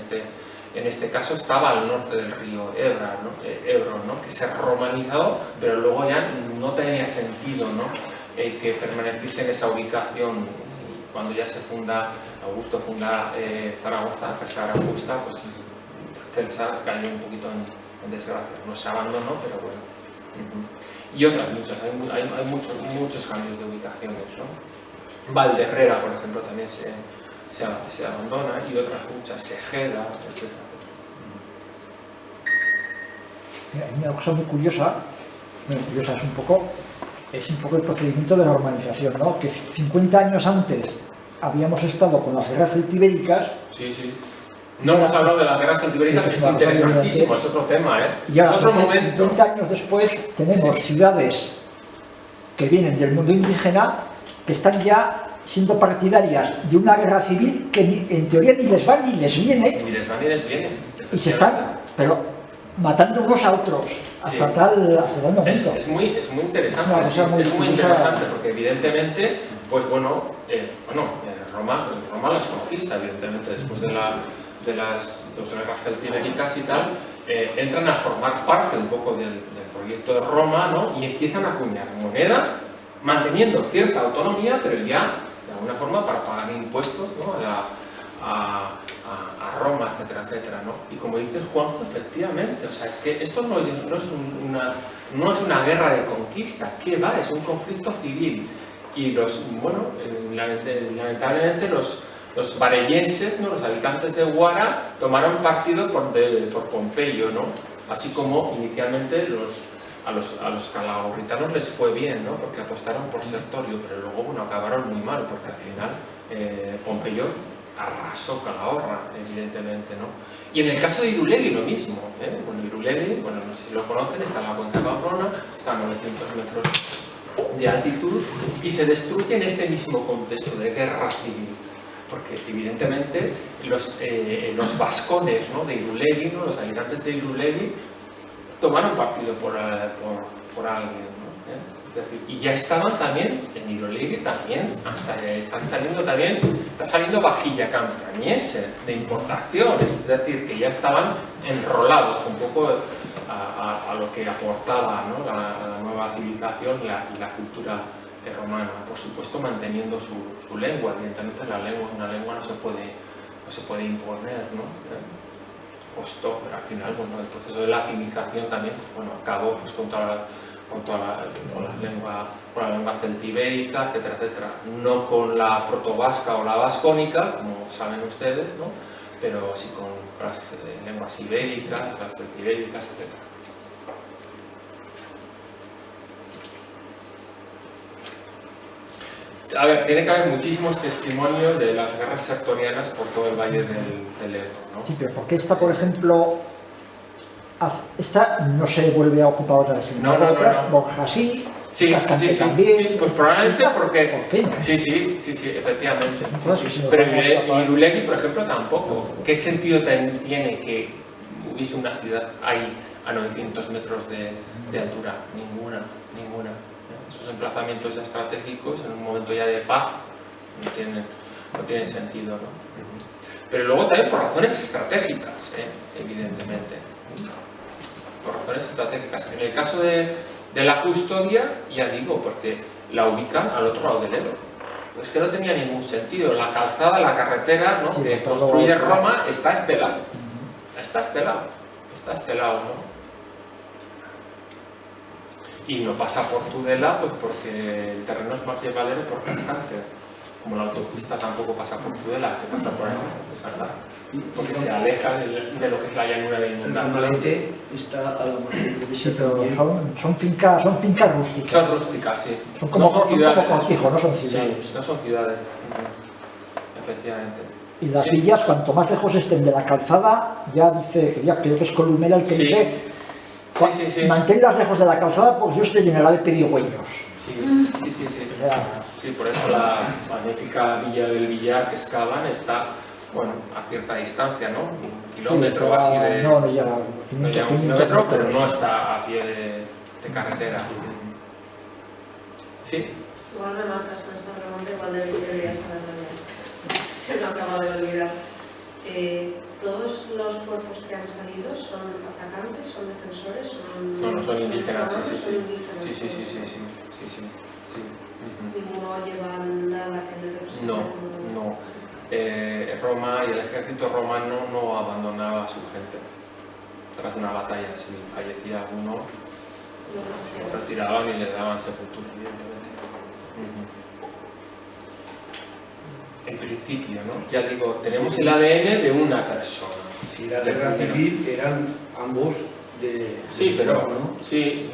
este caso estaba al norte del río Ebro, ¿no? Que se romanizó, pero luego ya no tenía sentido, ¿no? Que permaneciese en esa ubicación. Cuando ya Augusto funda Zaragoza, Casa Augusta, pues Celsa cayó un poquito en desgracia. No se abandonó, pero bueno. Y otras muchas, hay muchos cambios de ubicaciones, ¿no? Valderrera, por ejemplo, también se abandona, y otras muchas, Segeda, etc. Hay una cosa muy curiosa, es un poco el procedimiento de la urbanización, ¿no? Que 50 años antes habíamos estado con las guerras celtibéricas. Sí. No hemos hablado de las guerras celtibéricas, que es interesantísimo, es otro tema, Y ahora, es otro momento. 50 años después, tenemos ciudades que vienen del mundo indígena que están ya siendo partidarias de una guerra civil que en teoría ni les va ni les viene. Y se están, matando unos a otros hasta tal momento. Es muy interesante, es muy interesante, porque evidentemente, pues Roma las conquista, evidentemente, después de las guerras celtibéricas y tal, entran a formar parte un poco del proyecto de Roma, ¿no? Y empiezan a acuñar moneda, manteniendo cierta autonomía, pero ya de alguna forma para pagar impuestos, ¿no? a Roma, etcétera, etcétera, ¿no? Y como dice Juanjo, efectivamente, o sea, es que esto no es una guerra de conquista, ¿qué va? Es un conflicto civil Y bueno, lamentablemente los varellenses, ¿no? Los habitantes de Huara, tomaron partido por Pompeyo, ¿no? Así como inicialmente a los calahorritanos les fue bien, ¿no? Porque apostaron por Sertorio, pero luego, bueno, acabaron muy mal, porque al final Pompeyo arrasó Calahorra, evidentemente, ¿no? Y en el caso de Irulegui lo mismo, ¿eh? Bueno, Irulegui, bueno, no sé si lo conocen, está en la cuenca de Pamplona, está a 900 metros de altitud y se destruye en este mismo contexto de guerra civil, porque evidentemente los vascones, ¿no? De Irulegui, ¿no? Los habitantes de Irulegui tomaron partido por alguien, ¿no? Es decir, y ya estaban también en Irulegui, también está saliendo vajilla campañense de importación, es decir, que ya estaban enrolados un poco a lo que aportaba, ¿no? la nueva civilización y la cultura romana, por supuesto manteniendo su lengua. Evidentemente una lengua no se puede imponer, ¿no? Costó, pero al final, bueno, el proceso de latinización también, bueno, acabó pues, con la lengua celtibérica, etcétera, etcétera. No con la protovasca o la vascónica, como saben ustedes, ¿no? Pero sí con las lenguas ibéricas, las celtibéricas, etcétera. A ver, tiene que haber muchísimos testimonios de las guerras sertorianas por todo el valle del Ebro, ¿no? Sí, pero porque esta, por ejemplo, esta no se vuelve a ocupar otra vez, no. Borja sí, Sí, Cascante sí, también. sí, pues probablemente porque... ¿Por qué no? Sí, efectivamente. No, Sí. sí, Pero Irulegui, por ejemplo, tampoco. ¿Qué sentido tiene que hubiese una ciudad ahí a 900 metros de altura? Ninguna. Esos emplazamientos ya estratégicos en un momento ya de paz no tienen sentido, ¿no? Pero luego también por razones estratégicas, evidentemente. Por razones estratégicas. En el caso de la custodia, ya digo, porque la ubican al otro lado del Ebro. Es que no tenía ningún sentido. La calzada, la carretera, ¿no? Sí, que construye Roma está a este lado. Está a este lado, ¿no? Y no pasa por Tudela, pues porque el terreno es más llevadero por Cascante. Como la autopista tampoco pasa por Tudela, que pasa por ahí, ¿verdad? Porque se aleja de lo que es la llanura de inundación. Normalmente está a la margen de Sí, pero son fincas rústicas. Son rústicas, sí. Son como cortijos, no son ciudades. Sí, no son ciudades, efectivamente. Y las villas, cuanto más lejos estén de la calzada, ya dice, que ya creo que es Columela el que dice, Sí. manténlas lejos de la calzada porque Dios te llenará de pedigüeños. Sí. O sea, Sí, por eso la magnífica villa del Villar que excavan está, bueno, a cierta distancia, ¿no? Un kilómetro sí, así de... No llega a No llega a un kilómetro, pero no está a pie de carretera. ¿Sí? Igual me matas con esta pregunta, igual debería saberlo. Se me acaba de olvidar. ¿Todos los cuerpos que han salido son atacantes, son defensores, son... No, son indígenas, sí. Ninguno lleva nada que le represente. No. Roma y el ejército romano no abandonaba a su gente. Tras una batalla, si fallecía alguno, lo retiraban y le daban sepultura, evidentemente. En principio, ¿no? Ya digo, tenemos el ADN de una persona. Si la guerra civil eran ambos de Sí, pero, Roma, ¿no? sí,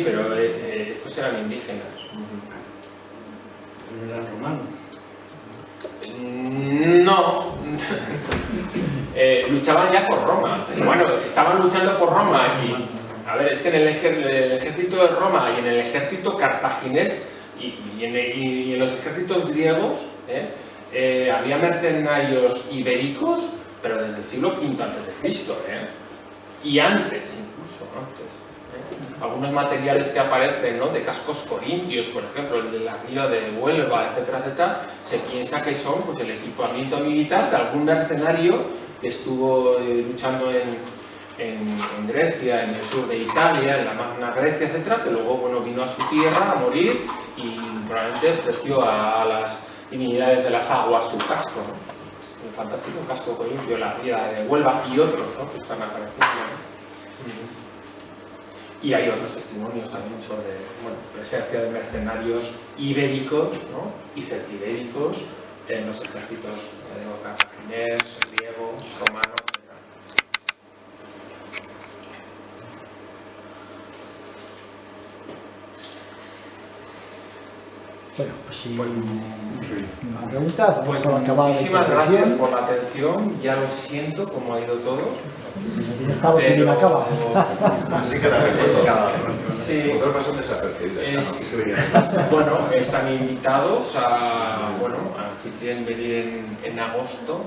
pero estos eran indígenas. No eran romanos. No. Luchaban ya por Roma. Bueno, estaban luchando por Roma y, a ver, es que en el ejército de Roma y en el ejército cartaginés y en los ejércitos griegos, había mercenarios ibéricos, pero desde el siglo V a.C., y antes, incluso antes. Algunos materiales que aparecen, ¿no? De cascos corintios, por ejemplo, el de la ría de Huelva, etcétera, etcétera, se piensa que son pues, el equipamiento militar de algún mercenario que estuvo luchando en Grecia, en el sur de Italia, en la Magna Grecia, etcétera, que luego bueno, vino a su tierra a morir y probablemente ofreció a las divinidades de las aguas su casco, ¿no? El fantástico casco corintio, la ría de Huelva y otros, ¿no? Que están apareciendo, ¿no? Y hay otros testimonios también sobre presencia de mercenarios ibéricos, ¿no? Y celtibéricos en los ejércitos cartaginés, griego, romano, etc. Bueno, pues si una pregunta, Pues vamos a acabar la muchísimas intervención. gracias por la atención, ya lo siento cómo ha ido todo. Bien estado que bien acaba. Así que te recuerdo. Sí. Otras pasan desapercibidas. Bueno, están invitados a, si quieren venir en agosto,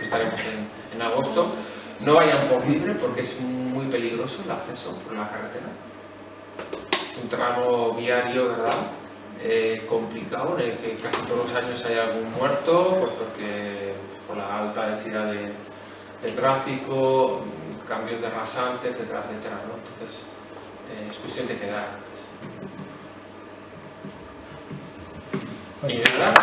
estaremos en agosto. No vayan por libre porque es muy peligroso el acceso por la carretera. Es un tramo viario, ¿verdad? Complicado, en el que casi todos los años hay algún muerto, pues porque por la alta densidad de tráfico, cambios de rasante, etcétera, etcétera, ¿no? Entonces, es cuestión de quedar. Y nada.